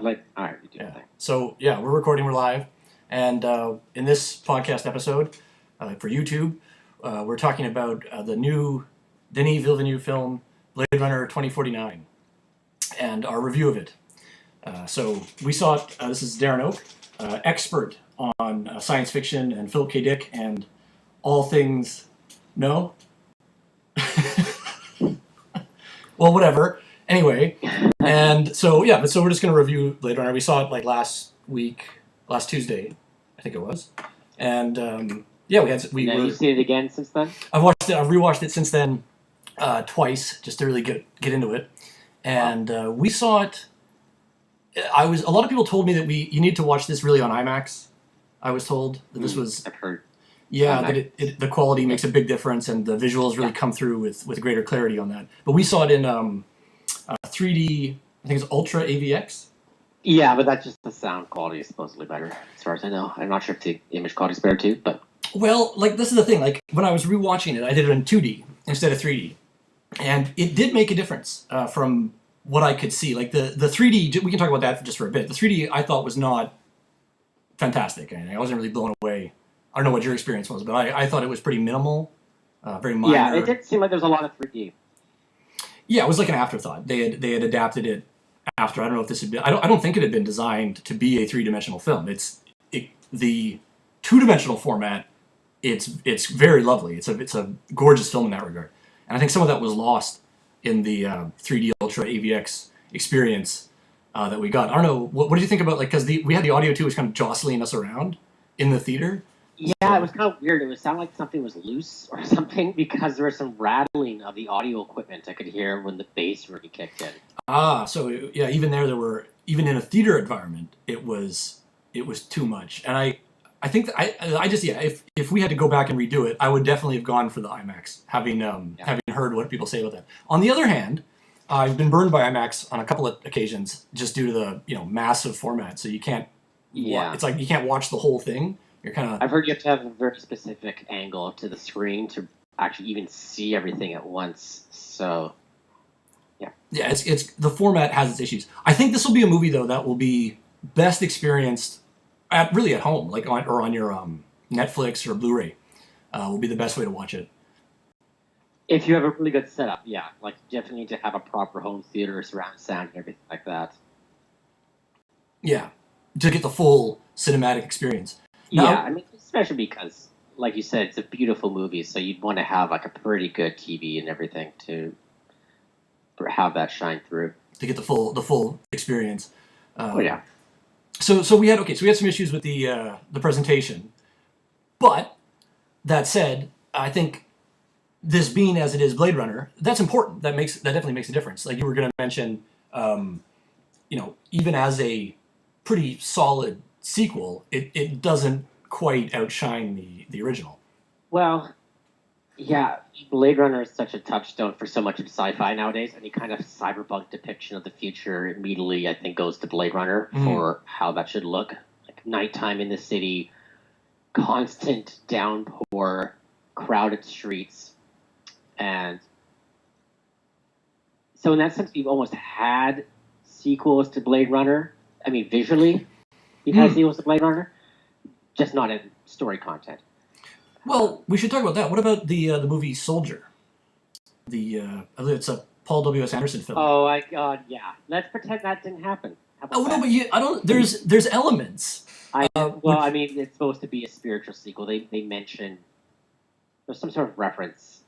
Lovely. All right, you do Yeah. So, yeah, we're recording, we're live. And in this podcast episode for YouTube, we're talking about the new Denis Villeneuve film, Blade Runner 2049, and our review of it. So we saw it, this is Darren Oak, expert on science fiction and Philip K. Dick and all things, no? Well, whatever. Anyway, and so, yeah, so we're just going to review Blade Runner. We saw it like last Tuesday, I think it was. And yeah, You've seen it again since then? I've rewatched it since then twice, just to really get into it. And we saw it. A lot of people told me that you need to watch this really on IMAX. I was told that this was. I've heard. Yeah, that the quality makes a big difference, and the visuals really come through with greater clarity on that. But we saw it in 3D. I think it's Ultra AVX. Yeah, but that's just the sound quality is supposedly better, as far as I know. I'm not sure if the image quality is better too, but. Well, like this is the thing. Like when I was rewatching it, I did it in 2D instead of 3D, and it did make a difference from what I could see. Like the 3D, we can talk about that just for a bit. The 3D I thought was not fantastic. I wasn't really blown away. I don't know what your experience was, but I thought it was pretty minimal, very minor. Yeah, it did seem like there's a lot of 3D. Yeah, it was like an afterthought. They had adapted it after. I don't know if this had been. I don't think it had been designed to be a 3-dimensional film. The 2-dimensional format. It's very lovely. It's a gorgeous film in that regard. And I think some of that was lost in the 3D Ultra AVX experience that we got. I don't know. What did you think about because we had the audio too was kind of jostling us around in the theater. Yeah, it was kind of weird. It sounded like something was loose or something because there was some rattling of the audio equipment I could hear when the bass really kicked in. So yeah, even even in a theater environment, it was too much. And I think that if we had to go back and redo it, I would definitely have gone for the IMAX, having heard what people say about that. On the other hand, I've been burned by IMAX on a couple of occasions just due to the massive format. So you can't. Yeah, it's like you can't watch the whole thing. You're kind of. I've heard you have to have a very specific angle to the screen to actually even see everything at once. So. Yeah. Yeah, it's the format has its issues. I think this will be a movie though that will be best experienced at home, like on your Netflix or Blu-ray, will be the best way to watch it. If you have a really good setup, yeah, like you definitely need to have a proper home theater, surround sound, and everything like that. Yeah, to get the full cinematic experience. Now, yeah, I mean, especially because, like you said, it's a beautiful movie, so you'd want to have like a pretty good TV and everything to have that shine through. To get the full experience. Yeah. So we had some issues with the presentation, but that said, I think this being as it is Blade Runner, that's important. That definitely makes a difference. Like you were going to mention, even as a pretty solid sequel, it doesn't quite outshine the original. Well, yeah, Blade Runner is such a touchstone for so much of sci-fi nowadays. Any kind of cyberpunk depiction of the future immediately, I think, goes to Blade Runner for how that should look. Like nighttime in the city, constant downpour, crowded streets. And so in that sense, we've almost had sequels to Blade Runner. I mean, visually, we've had sequels to Blade Runner, just not in story content. Well, we should talk about that. What about the movie Soldier? I believe it's a Paul W.S. Anderson film. Oh my God, yeah. Let's pretend that didn't happen. No, but I don't. There's elements. I mean, it's supposed to be a spiritual sequel. They mention there's some sort of reference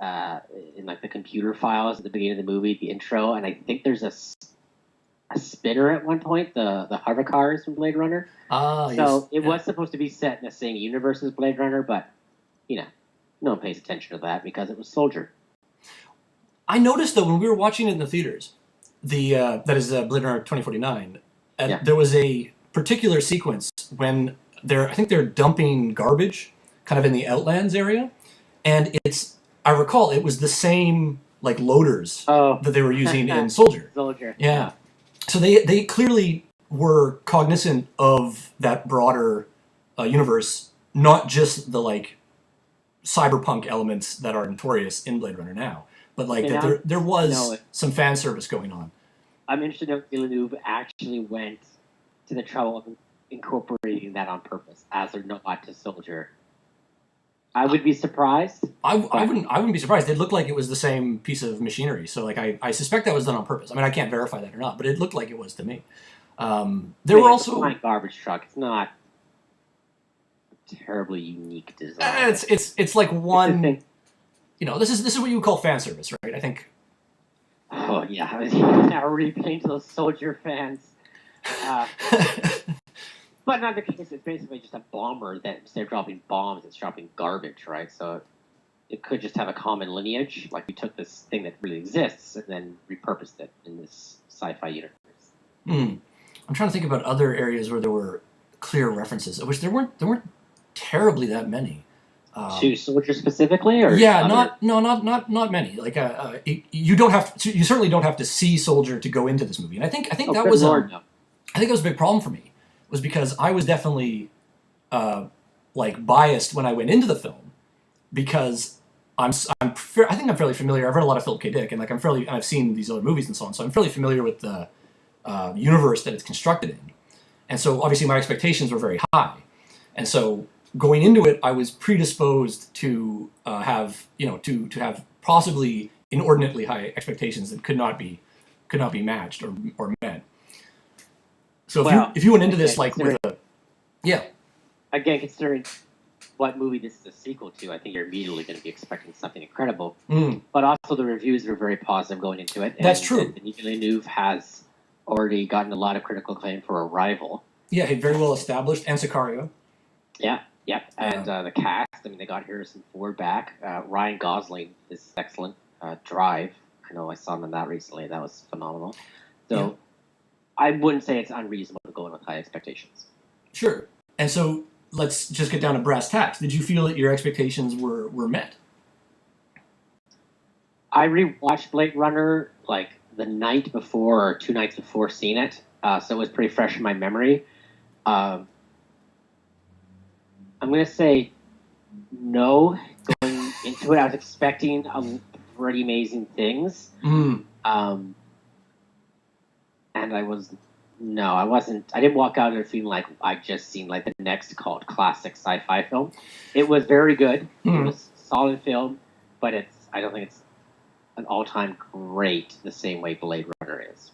in like the computer files at the beginning of the movie, the intro, and I think there's a spinner at one point, the hover cars from Blade Runner. So it was supposed to be set in the same universe as Blade Runner, but no one pays attention to that because it was Soldier. I noticed though when we were watching it in the theaters, that is Blade Runner 2049. There was a particular sequence when I think they're dumping garbage, kind of in the Outlands area, and I recall it was the same like loaders that they were using in Soldier. Yeah. So they clearly were cognizant of that broader universe, not just the like cyberpunk elements that are notorious in Blade Runner now, but like there was some fan service going on. I'm interested if Villeneuve actually went to the trouble of incorporating that on purpose as their nod to Soldier. I would be surprised. I wouldn't be surprised. It looked like it was the same piece of machinery. So like I suspect that was done on purpose. I mean, I can't verify that or not, but it looked like it was to me. There were also a garbage truck. It's not a terribly unique design. It's like one. You know, this is what you would call fan service, right? I think. Oh yeah, now replaying to those Soldier fans. But in other cases, it's basically just a bomber that instead of dropping bombs, it's dropping garbage, right? So it could just have a common lineage. Like we took this thing that really exists and then repurposed it in this sci-fi universe. I'm trying to think about other areas where there were clear references, which there weren't terribly that many. To Soldier specifically, or yeah, not many. Like you certainly don't have to see Soldier to go into this movie, and I think that was I think that was a big problem for me. Was because I was definitely like biased when I went into the film because I think I'm fairly familiar. I've read a lot of Philip K. Dick, and like I've seen these other movies and so on, so I'm fairly familiar with the universe that it's constructed in, and so obviously my expectations were very high, and so going into it, I was predisposed to have to have possibly inordinately high expectations that could not be matched or met. So if you went into this like with a again, considering what movie this is a sequel to, I think you're immediately going to be expecting something incredible. But also the reviews are very positive going into it. That's true. Denis Villeneuve has already gotten a lot of critical acclaim for Arrival. Yeah, he's very well established, and Sicario. Yeah, and the cast. I mean, they got Harrison Ford back. Ryan Gosling is excellent. Drive. I know I saw him in that recently. That was phenomenal. So. Yeah. I wouldn't say it's unreasonable to go in with high expectations. Sure. And so let's just get down to brass tacks. Did you feel that your expectations were met? I rewatched Blade Runner like the night before or 2 nights before seeing it, so it was pretty fresh in my memory. I'm going to say no. Going into it, I was expecting pretty amazing things. And I wasn't. I didn't walk out of there feeling like I just seen like the next cult classic sci-fi film. It was very good. It was a solid film, but I don't think it's an all-time great the same way Blade Runner is.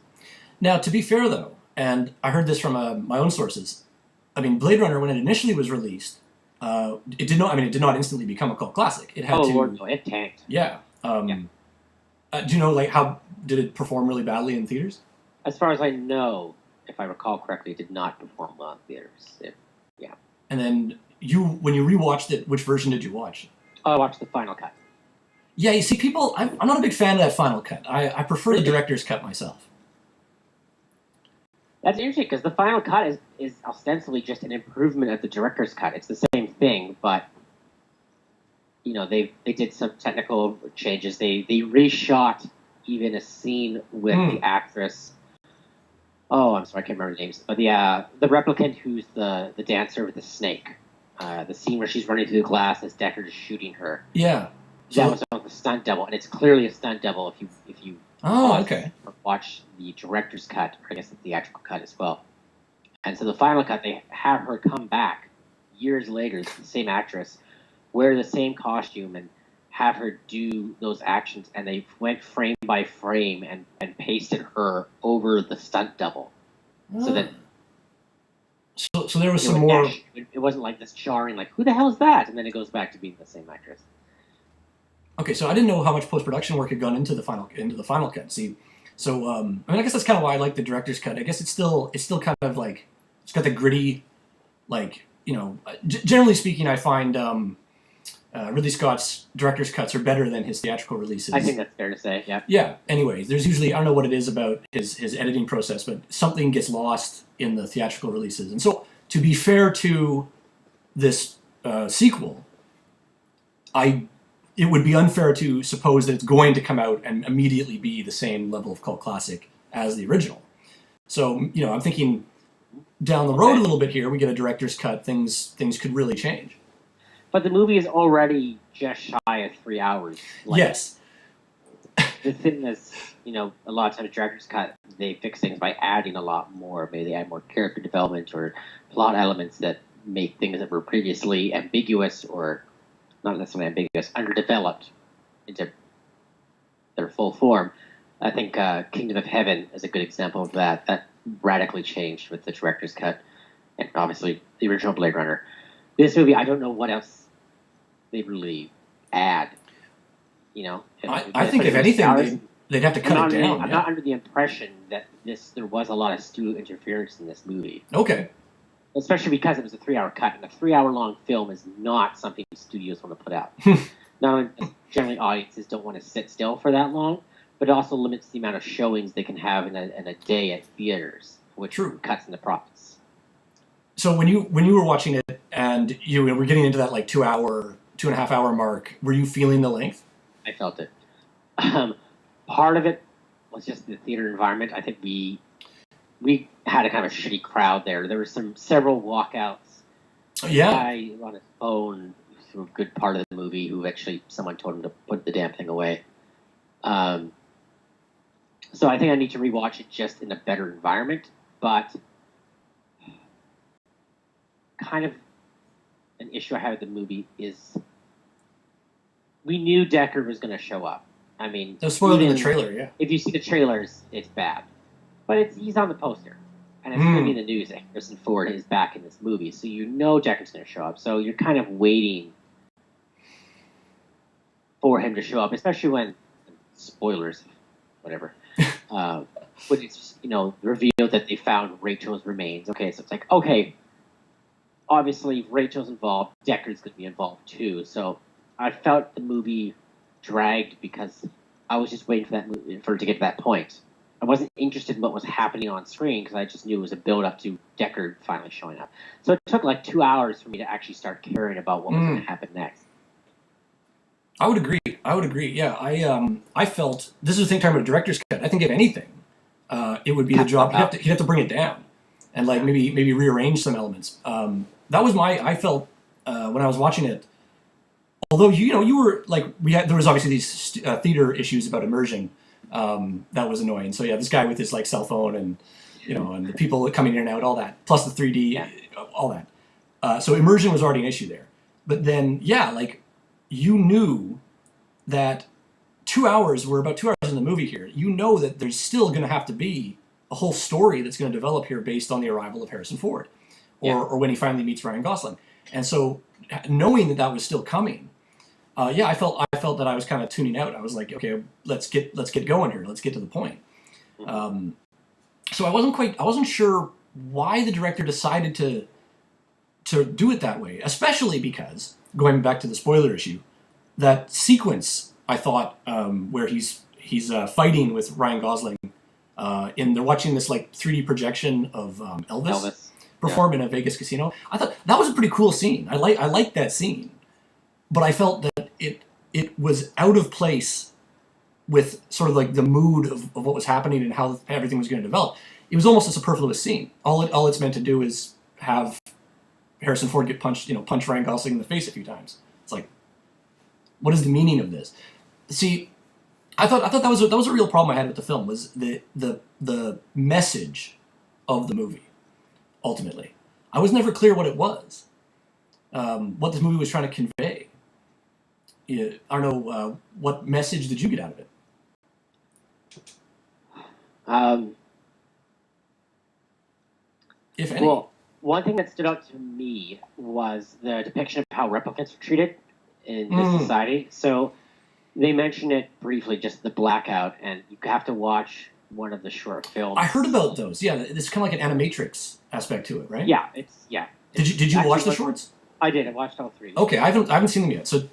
Now, to be fair though, and I heard this from my own sources. I mean, Blade Runner, when it initially was released, it did not instantly become a cult classic. It had it tanked. Yeah. Do you know like how did it perform really badly in theaters? As far as I know, if I recall correctly, it did not perform well in theaters. Yeah. And then when you rewatched it, which version did you watch? I watched the final cut. Yeah, you see, I'm not a big fan of that final cut. I prefer the director's cut myself. That's interesting because the final cut is ostensibly just an improvement of the director's cut. It's the same thing, but they did some technical changes. They reshot even a scene with the actress. Oh, I'm sorry, I can't remember the names. But the replicant who's the dancer with the snake. The scene where she's running through the glass as Deckard is shooting her. Yeah. That was on the stunt double, and it's clearly a stunt double if you watch the director's cut, or I guess the theatrical cut as well. And so the final cut, they have her come back years later, it's the same actress, wear the same costume, and have her do those actions, and they went frame by frame and pasted her over the stunt double. So that so there was some more. It wasn't like this jarring, like who the hell is that? And then it goes back to being the same actress. Okay, so I didn't know how much post-production work had gone into the final cut. See, so I mean, I guess that's kind of why I like the director's cut. I guess it's still kind of like it's got the gritty, like generally speaking, I find Ridley Scott's director's cuts are better than his theatrical releases. I think that's fair to say. Yeah. Yeah. Anyways, there's usually I don't know what it is about his editing process, but something gets lost in the theatrical releases. And so, to be fair to this sequel, it would be unfair to suppose that it's going to come out and immediately be the same level of cult classic as the original. So, I'm thinking down the road a little bit here, we get a director's cut, things could really change. But the movie is already just shy of 3 hours. Yes. The thing is, a lot of times director's cut, they fix things by adding a lot more. Maybe they add more character development or plot elements that make things that were previously ambiguous or not necessarily ambiguous, underdeveloped into their full form. I think Kingdom of Heaven is a good example of that. That radically changed with the director's cut, and obviously the original Blade Runner. This movie, I don't know what else they really add. I think if anything, they'd have to cut it down. I'm not under the impression that there was a lot of studio interference in this movie. Okay. Especially because it was a 3-hour cut, and a 3-hour-long film is not something studios want to put out. Not only generally audiences don't want to sit still for that long, but it also limits the amount of showings they can have in a day at theaters, which cuts into profits. So when you were watching it and you were getting into that 2.5 hour mark, were you feeling the length? I felt it. Part of it was just the theater environment. I think we had a kind of a shitty crowd there. There were several walkouts. Yeah. A guy on his phone through a good part of the movie who actually someone told him to put the damn thing away. So I think I need to rewatch it just in a better environment, but kind of an issue I have with the movie is we knew Deckard was going to show up. I mean, it was spoiled in the trailer, yeah. If you see the trailers, it's bad. But he's on the poster. And it's going to be in the news that Harrison Ford is back in this movie. So Deckard's going to show up. So you're kind of waiting for him to show up, especially when, spoilers, whatever, when it's, revealed that they found Rachel's remains. Okay, so it's like, okay, obviously Rachel's involved, Deckard's going to be involved too. So I felt the movie dragged because I was just waiting for it to get to that point. I wasn't interested in what was happening on screen because I just knew it was a build-up to Deckard finally showing up. So it took 2 hours for me to actually start caring about what was going to happen next. I would agree. Yeah, I felt this is the thing talking about a director's cut. I think if anything, it would be the job. He'd have to bring it down and maybe rearrange some elements. That was I felt when I was watching it. Although you were there was obviously these theater issues about immersion. That was annoying. So yeah, this guy with his cell phone and and the people coming in and out, all that, plus the 3D, all that. So immersion was already an issue there. But then you knew that 2 hours, we're about 2 hours in the movie here. You know that there's still going to have to be a whole story that's going to develop here based on the arrival of Harrison Ford, or when he finally meets Ryan Gosling. And so knowing that was still coming. I felt that I was kind of tuning out. I was like, okay, let's get going here. Let's get to the point. So I wasn't sure why the director decided to do it that way, especially because, going back to the spoiler issue, that sequence I thought where he's fighting with Ryan Gosling, they're watching this 3D projection of Elvis perform in a Vegas casino. I thought that was a pretty cool scene. I liked that scene. But I felt that it was out of place with sort of the mood of what was happening and how everything was going to develop. It was almost a superfluous scene. All it's meant to do is have Harrison Ford get punch Ryan Gosling in the face a few times. It's what is the meaning of this? See, I thought that was a real problem I had with the film, was the message of the movie. Ultimately, I was never clear what it was, what this movie was trying to convey. I don't know, what message did you get out of it? If any. Well, one thing that stood out to me was the depiction of how replicants are treated in this society. So they mention it briefly, just the blackout, and you have to watch one of the short films. I heard about those. Yeah, it's kind of like an animatrix aspect to it, right? Yeah, Did you watch the shorts? I did. I watched all three. Okay, I haven't seen them yet. So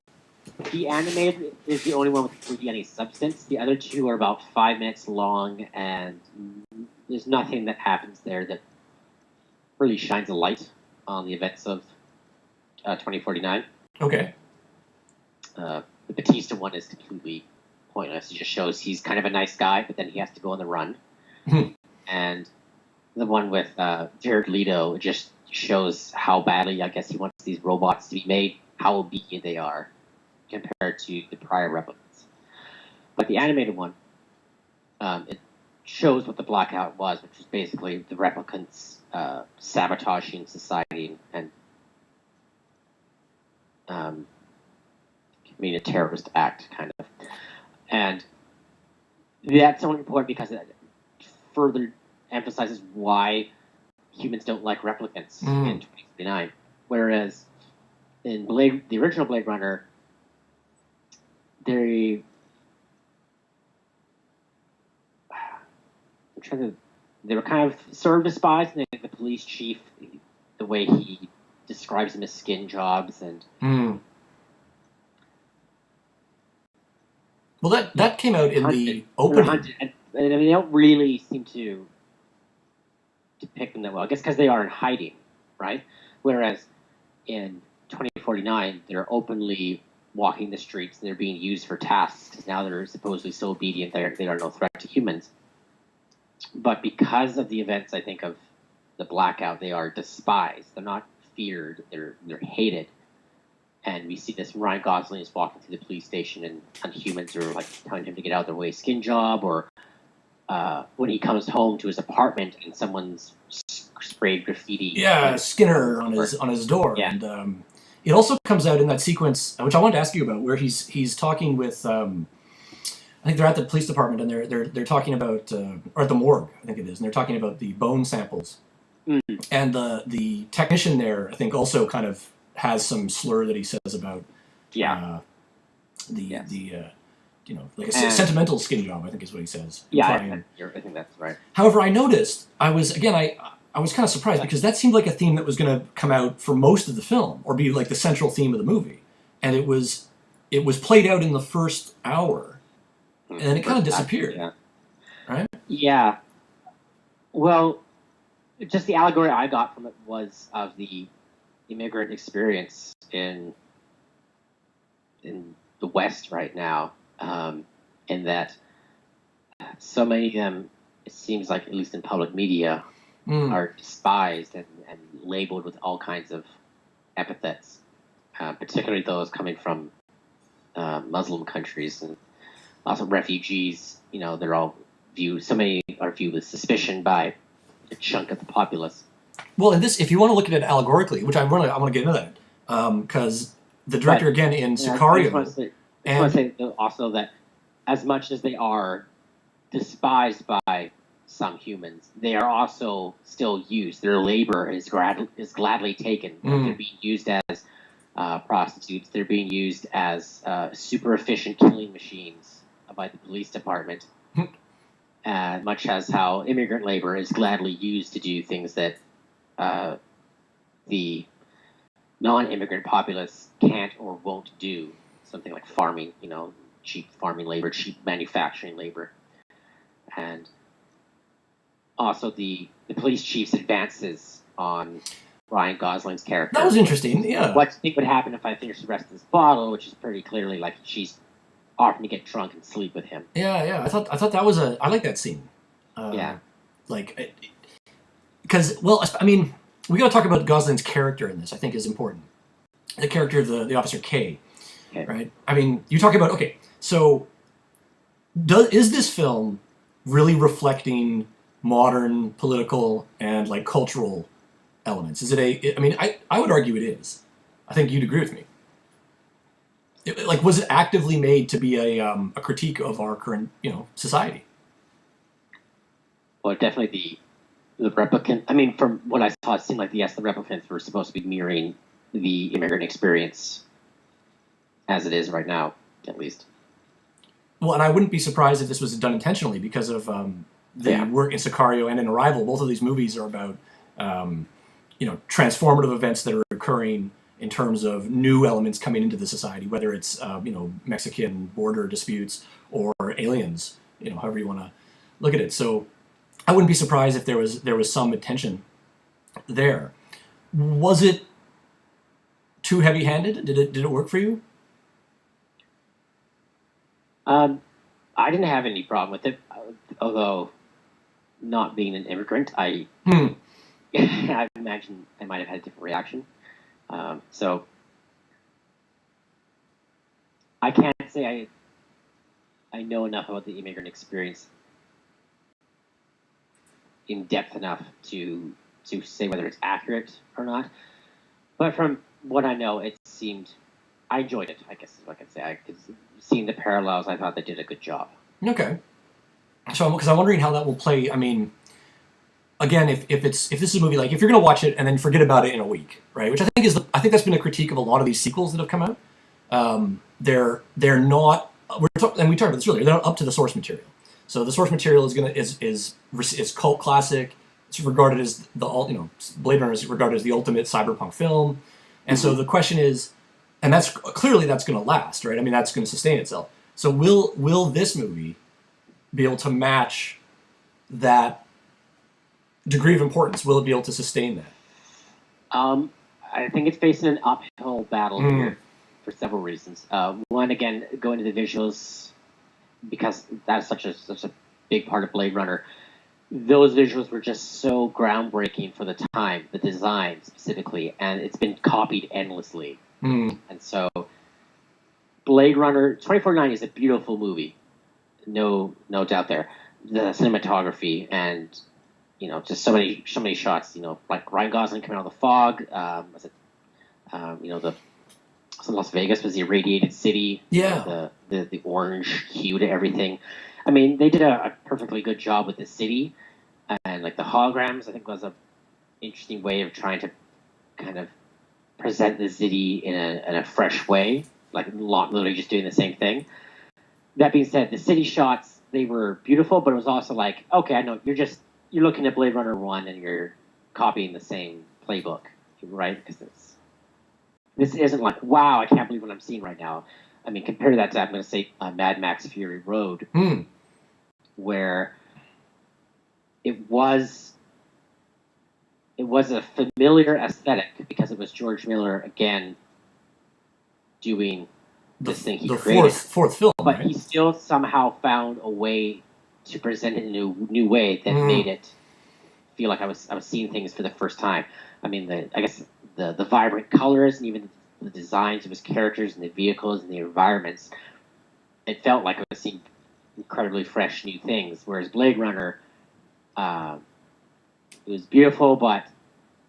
the animated is the only one with really any substance. The other two are about 5 minutes long, and there's nothing that happens there that really shines a light on the events of 2049. Okay. The Batista one is completely pointless. It just shows he's kind of a nice guy, but then he has to go on the run. And the one with Jared Leto just shows how badly, I guess, he wants these robots to be made, how obedient they are compared to the prior replicants. But the animated one, it shows what the blackout was, which was basically the replicants sabotaging society and committing a terrorist act, kind of. And that's so important because it further emphasizes why humans don't like replicants in 2049. Whereas in the original Blade Runner, they were kind of sort of despised. And the police chief, the way he describes them as skin jobs, and well, that came out in the opening. And I mean, they don't really seem to depict them that well. I guess because they are in hiding, right? Whereas in 2049, they're openly walking the streets and they're being used for tasks because now they're supposedly so obedient they are no threat to humans. But because of the events, I think, of the blackout, they are despised. They're not feared. They're hated. And we see this. Ryan Gosling is walking through the police station, and humans are like telling him to get out of their way, skin job. Or when he comes home to his apartment and someone's sprayed graffiti. Yeah, Skinner on his door. Yeah. And it also comes out in that sequence, which I wanted to ask you about, where he's talking with. I think they're at the police department, and they're talking about, or at the morgue, I think it is, and they're talking about the bone samples. And the technician there, I think, also kind of has some slur that he says about like a sentimental skin job, I think is what he says. Yeah, I think that's right. However, I noticed, I was kind of surprised because that seemed like a theme that was going to come out for most of the film, or be like the central theme of the movie. And it was played out in the first hour. And then it kind of disappeared. Yeah. Right? Yeah. Well, just the allegory I got from it was of the immigrant experience in the West right now, and that so many of them, it seems like, at least in public media, are despised and labeled with all kinds of epithets, particularly those coming from Muslim countries and also refugees. They're all viewed. So many are viewed with suspicion by a chunk of the populace. Well, in this, if you want to look at it allegorically, which I want to get into that, because the director again in Sicario. I just want to say also that as much as they are despised by some humans, they are also still used. Their labor is gladly taken. They're being used as prostitutes. They're being used as super efficient killing machines by the police department. Much as how immigrant labor is gladly used to do things that the non-immigrant populace can't or won't do. Something like farming, cheap farming labor, cheap manufacturing labor. And also the police chief's advances on Ryan Gosling's character. That was interesting, yeah. What do you think would happen if I finished the rest of this bottle, which is pretty clearly like she's offering to get drunk and sleep with him. Yeah. I thought that was I like that scene. Because, well, I mean, we got to talk about Gosling's character in this. I think is important. The character of the officer K, right? I mean, you talk about so is this film really reflecting modern political and like cultural elements? Is it I mean, I would argue it is. I think you'd agree with me. Was it actively made to be a critique of our current, society? Well, definitely the replicant. I mean, from what I saw, it seemed like the replicants were supposed to be mirroring the immigrant experience as it is right now, at least. Well, and I wouldn't be surprised if this was done intentionally because of the work in Sicario and in Arrival. Both of these movies are about, transformative events that are occurring in terms of new elements coming into the society, whether it's, Mexican border disputes or aliens, however you want to look at it. So I wouldn't be surprised if there was some attention there. Was it too heavy-handed? Did it work for you? I didn't have any problem with it, although not being an immigrant, I imagine I might have had a different reaction. So I can't say I know enough about the immigrant experience in depth enough to say whether it's accurate or not. But from what I know, it seemed I enjoyed it. I guess is what I can say. Seeing the parallels, I thought they did a good job. Okay. So, because I'm wondering how that will play. I mean, again, if this is a movie, like if you're going to watch it and then forget about it in a week, right? Which I think that's been a critique of a lot of these sequels that have come out. They're not. And we talked about this earlier. They're not up to the source material. So the source material is cult classic. It's regarded as Blade Runner is regarded as the ultimate cyberpunk film. And so the question is, and that's going to last, right? I mean, that's going to sustain itself. So will this movie be able to match that degree of importance? Will it be able to sustain that? I think it's facing an uphill battle here for several reasons. One, again, going to the visuals, because that's such a big part of Blade Runner. Those visuals were just so groundbreaking for the time, the design specifically, and it's been copied endlessly. And so Blade Runner 2049 is a beautiful movie. No doubt there. The cinematography and, just so many shots, like Ryan Gosling coming out of the fog. Las Vegas was the irradiated city. Yeah. The orange hue to everything. I mean, they did a perfectly good job with the city, and like the holograms, I think was an interesting way of trying to kind of present the city in a fresh way, like literally just doing the same thing. That being said, the city shots, they were beautiful, but it was also like, okay, I know you're looking at Blade Runner 1 and you're copying the same playbook, right? Because this isn't like, wow, I can't believe what I'm seeing right now. I mean, compare that to, I'm going to say, Mad Max Fury Road, where it was a familiar aesthetic because it was George Miller again doing this thing he created. Fourth film, but right? He still somehow found a way to present it in a new way that made it feel like I was seeing things for the first time. I mean, the vibrant colors and even the designs of his characters and the vehicles and the environments, it felt like I was seeing incredibly fresh new things. Whereas Blade Runner, it was beautiful, but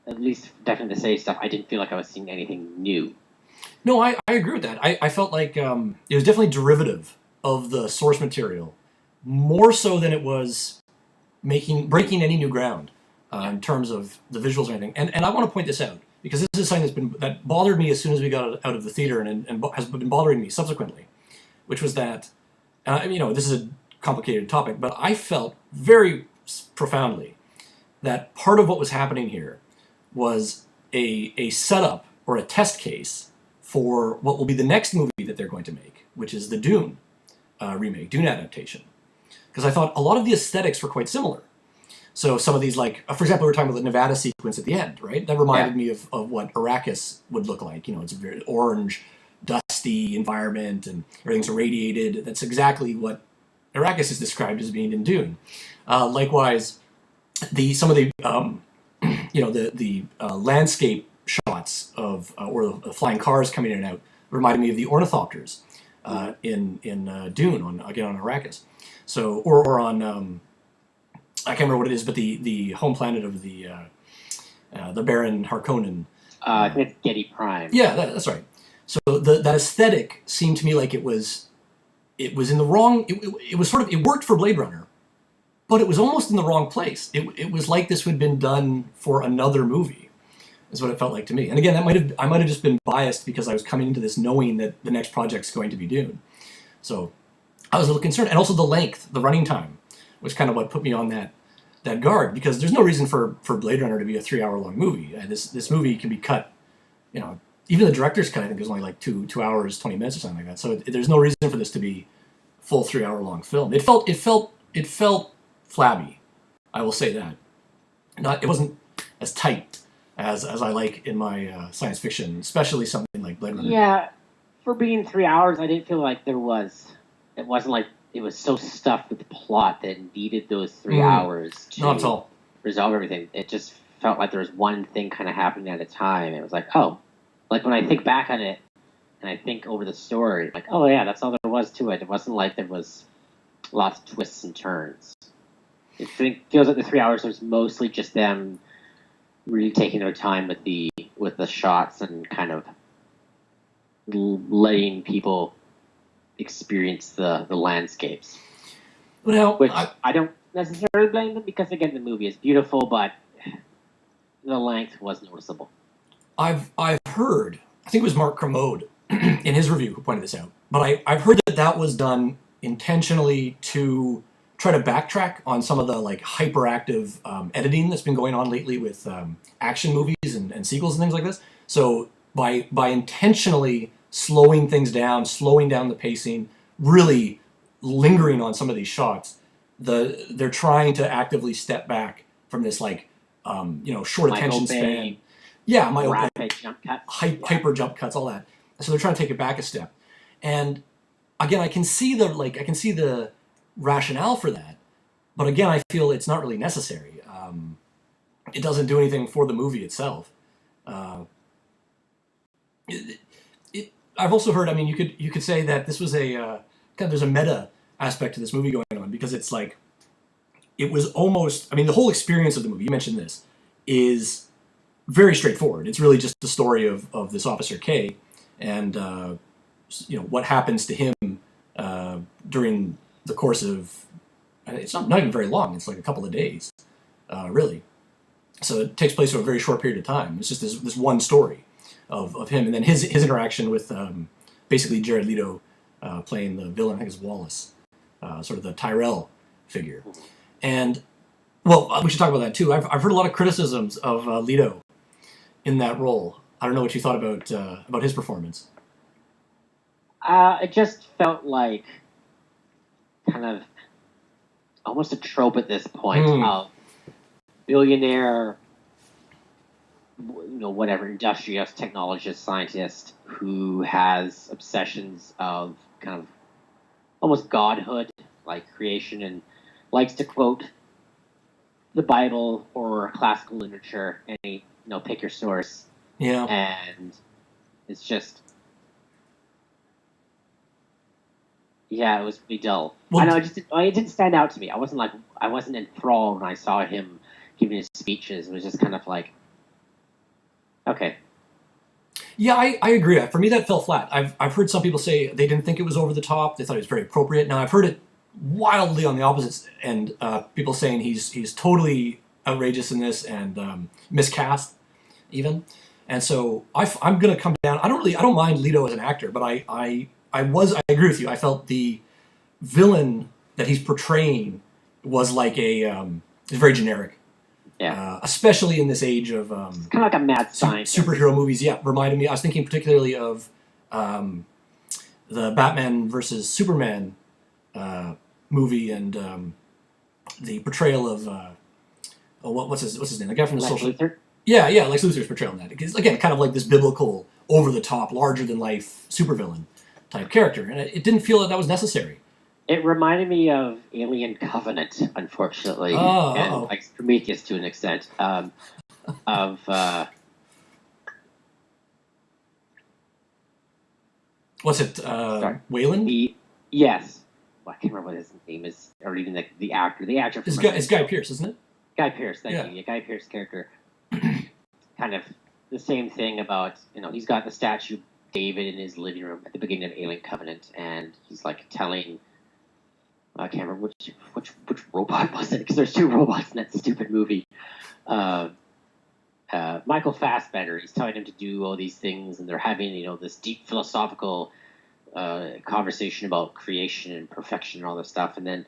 at least definitely to say stuff, I didn't feel like I was seeing anything new. No, I agree with that. I felt like it was definitely derivative of the source material, more so than it was breaking any new ground in terms of the visuals or anything. And I want to point this out, because this is something that bothered me as soon as we got out of the theater and has been bothering me subsequently, which was that, this is a complicated topic, but I felt very profoundly that part of what was happening here was a setup or a test case for what will be the next movie that they're going to make, which is the Dune remake, Dune adaptation. Because I thought a lot of the aesthetics were quite similar. So some of these, like, for example, we were talking about the Nevada sequence at the end, right? That reminded me of what Arrakis would look like. It's a very orange, dusty environment, and everything's irradiated. That's exactly what Arrakis is described as being in Dune. Likewise, some of the landscape shots of or the flying cars coming in and out reminded me of the ornithopters in Dune on Arrakis. So or on I can't remember what it is, but the home planet of the Baron Harkonnen. I think it's Getty Prime. Yeah, that's right. So that aesthetic seemed to me like it was in the wrong. It was sort of, it worked for Blade Runner, but it was almost in the wrong place. It was like this had been done for another movie, is what it felt like to me. And again, I might have just been biased because I was coming into this knowing that the next project's going to be Dune. So I was a little concerned, and also the length, the running time, was kind of what put me on that guard, because there's no reason for Blade Runner to be a 3-hour-long movie. This movie can be cut, even the director's cut, I think, is only like 2 hours, 20 minutes or something like that. So there's no reason for this to be full 3-hour-long film. It felt flabby. I will say that. It wasn't as tight as I like in my science fiction, especially something like Blade Runner. Yeah, for being 3 hours, I didn't feel like it wasn't like it was so stuffed with plot that it needed those 3 hours to Not at all. Resolve everything. It just felt like there was one thing kind of happening at a time. It was like, oh, like when I think back on it and I think over the story, like, oh yeah, that's all there was to it. It wasn't like there was lots of twists and turns. It feels like the 3 hours was mostly just them really taking their time with the shots and kind of letting people experience the landscapes. Now, which I don't necessarily blame them, because again, the movie is beautiful, but the length was noticeable. I've heard, I think it was Mark Kermode in his review who pointed this out, but I've heard that was done intentionally to try to backtrack on some of the like hyperactive editing that's been going on lately with action movies and sequels and things like this. So by intentionally slowing things down, slowing down the pacing, really lingering on some of these shots, they're trying to actively step back from this like short attention span. Yeah, rapid jump cuts, hyper jump cuts, all that. So they're trying to take it back a step. And again, I can see the rationale for that, but again, I feel it's not really necessary. It doesn't do anything for the movie itself. I've also heard. I mean, you could say that this was there's a meta aspect to this movie going on, because it's like it was almost. I mean, the whole experience of the movie. You mentioned this is very straightforward. It's really just the story of this Officer K, and what happens to him during the course of. It's not even very long. It's like a couple of days, really. So it takes place over a very short period of time. It's just this one story of him, and then his interaction with basically Jared Leto playing the villain. I think it's Wallace, sort of the Tyrell figure. And well, we should talk about that too. I've heard a lot of criticisms of Leto in that role. I don't know what you thought about his performance. It just felt like kind of almost a trope at this point of billionaire, whatever, industrious, technologist, scientist who has obsessions of kind of almost godhood, like creation, and likes to quote the Bible or classical literature, any pick your source. Yeah. And it's just, it was pretty dull. Well, I know, it didn't stand out to me. I wasn't enthralled when I saw him giving his speeches. It was just kind of like, okay. Yeah, I agree. For me, that fell flat. I've heard some people say they didn't think it was over the top. They thought it was very appropriate. Now, I've heard it wildly on the opposite end. People saying he's totally outrageous in this and miscast, even. And so I'm going to come down. I don't mind Leto as an actor, but I agree with you. I felt the villain that he's portraying was like is very generic. Yeah. Especially in this age of kind of like a mad scientist. Superhero movies. Yeah, reminded me. I was thinking particularly of the Batman versus Superman movie, and the portrayal of what's his name? The guy from the Lex Social. Luthor? Yeah, Lex Luthor's portrayal in that. Because again, kind of like this biblical, over the top, larger than life supervillain type character, and it didn't feel that was necessary. It reminded me of Alien Covenant, unfortunately, and like Prometheus to an extent. What's it? Wayland? Yes. Well, I can't remember what his name is, or even the actor. The actor. It's Guy Pearce, isn't it? Guy Pearce. Thank you. Guy Pearce character. Kind of the same thing about he's got the statue of David in his living room at the beginning of Alien Covenant, and he's like telling. I can't remember which robot was it, because there's two robots in that stupid movie. Michael Fassbender, he's telling him to do all these things, and they're having this deep philosophical conversation about creation and perfection and all this stuff. And then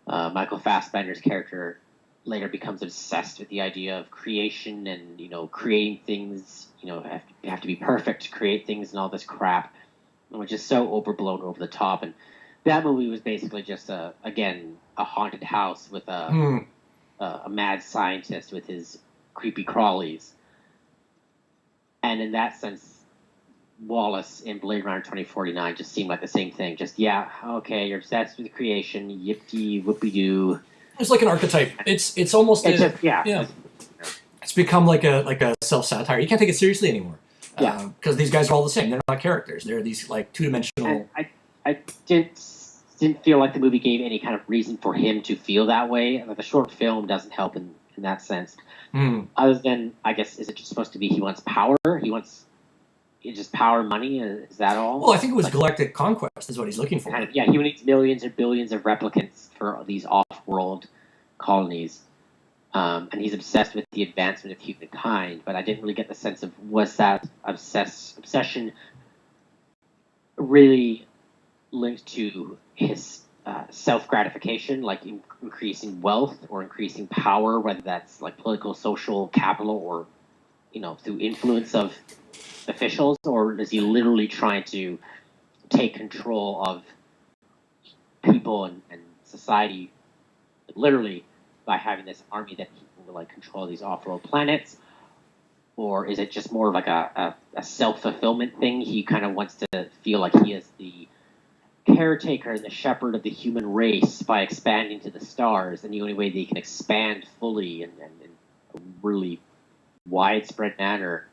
Michael Fassbender's character later becomes obsessed with the idea of creation and creating things. You have to be perfect to create things and all this crap, which is so overblown, over the top. And that movie was basically just a haunted house with a mad scientist with his creepy crawlies. And in that sense, Wallace in Blade Runner 2049 just seemed like the same thing. Just, okay, you're obsessed with creation, yippee whoopie doo. It's like an archetype. It's almost It's become like a self-satire. You can't take it seriously anymore. Because these guys are all the same. They're not characters. They're these like two-dimensional. I didn't didn't feel like the movie gave any kind of reason for him to feel that way. Like the short film doesn't help in that sense. Other than, I guess, is it just supposed to be he wants power? He wants just power, money? Is that all? Well, I think it was galactic conquest is what he's looking for. Kind of, yeah, he needs millions or billions of replicants for these off-world colonies. And he's obsessed with the advancement of humankind, but I didn't really get the sense of, was that obsession really linked to his self-gratification, like increasing wealth or increasing power, whether that's like political, social, capital, or, through influence of officials, or is he literally trying to take control of people and society, literally, by having this army that he can like control these off-world planets? Or is it just more of like a self-fulfillment thing? He kind of wants to feel like he is the caretaker and the shepherd of the human race by expanding to the stars, and the only way that he can expand fully and in a really widespread manner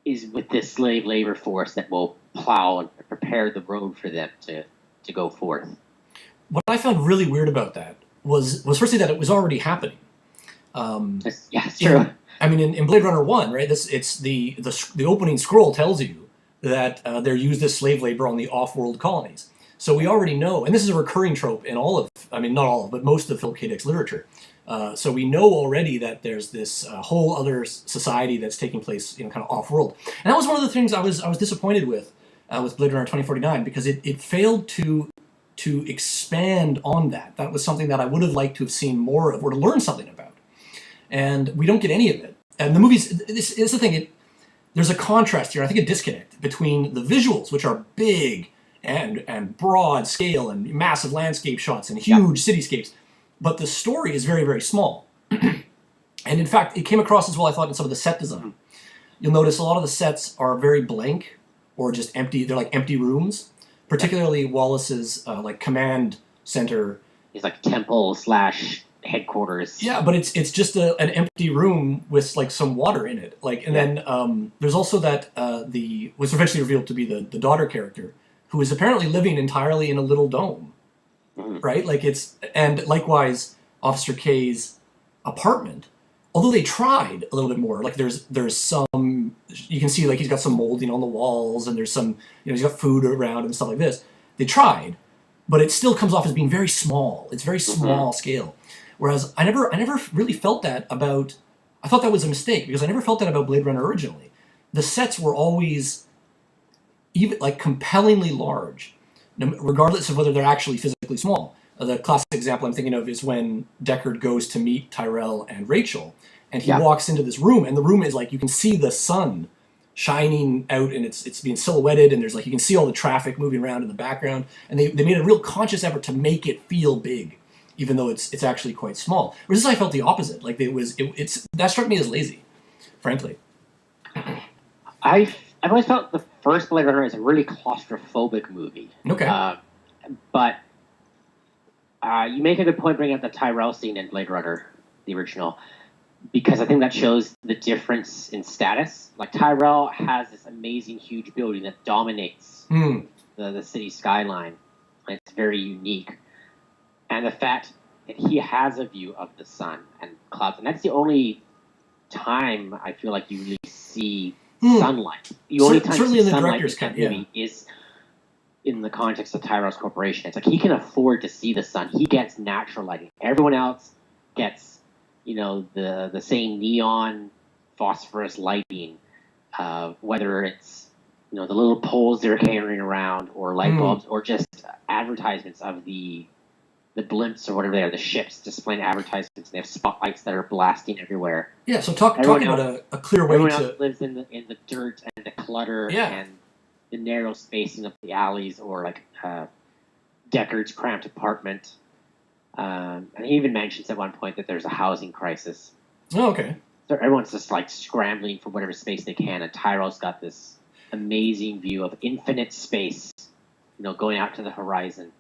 is with this slave labor force that will plow and prepare the road for them to go forth. What I found really weird about that was firstly that it was already happening. Yeah, it's true. In Blade Runner 1, right? It's the opening scroll tells you that they're used as slave labor on the off-world colonies. So we already know, and this is a recurring trope in all of, not all of, but most of Philip K. Dick's literature. So we know already that there's this whole other society that's taking place, kind of off-world. And that was one of the things I was disappointed with Blade Runner 2049, because it failed to expand on that. That was something that I would have liked to have seen more of, or to learn something about. And we don't get any of it. And the movies, this is the thing, there's a contrast here, I think a disconnect between the visuals, which are big and broad scale and massive landscape shots and huge cityscapes, but the story is very, very small. And in fact, it came across as well, I thought, in some of the set design. You'll notice a lot of the sets are very blank or just empty. They're like empty rooms, particularly Wallace's like command center. It's like temple / headquarters. Yeah, but it's just an empty room with like some water in it. Then there's also that was eventually revealed to be the daughter character, who is apparently living entirely in a little dome, right? And likewise Officer K's apartment. Although they tried a little bit more, like there's some, you can see like he's got some molding on the walls, and there's some, he's got food around and stuff like this. They tried, but it still comes off as being very small. It's very small scale. Whereas I never really felt that about, I thought that was a mistake, because I never felt that about Blade Runner originally. The sets were always even like compellingly large, regardless of whether they're actually physically small. The classic example I'm thinking of is when Deckard goes to meet Tyrell and Rachel, and he walks into this room, and the room is like, you can see the sun shining out, and it's being silhouetted, and there's like, you can see all the traffic moving around in the background, and they made a real conscious effort to make it feel big, even though it's actually quite small. Whereas I felt the opposite. Like that struck me as lazy, frankly. I've always felt the first Blade Runner is a really claustrophobic movie. Okay. But you make a good point bringing up the Tyrell scene in Blade Runner, the original, because I think that shows the difference in status. Like, Tyrell has this amazing, huge building that dominates the city skyline. And it's very unique. And the fact that he has a view of the sun and clouds, and that's the only time I feel like you really see sunlight. The only time you see sunlight in that movie is in the context of Tyrell's corporation. It's like he can afford to see the sun. He gets natural lighting. Everyone else gets, the same neon, phosphorus lighting, whether it's, the little poles they're carrying around, or light bulbs, or just advertisements of the blimps or whatever they are, the ships displaying advertisements. They have spotlights that are blasting everywhere. Yeah, so talking about a clear way to... Everyone else lives in the dirt and the clutter and the narrow spacing of the alleys, or like Deckard's cramped apartment. And he even mentions at one point that there's a housing crisis. Oh, okay. So everyone's just like scrambling for whatever space they can, and Tyrell's got this amazing view of infinite space, going out to the horizon.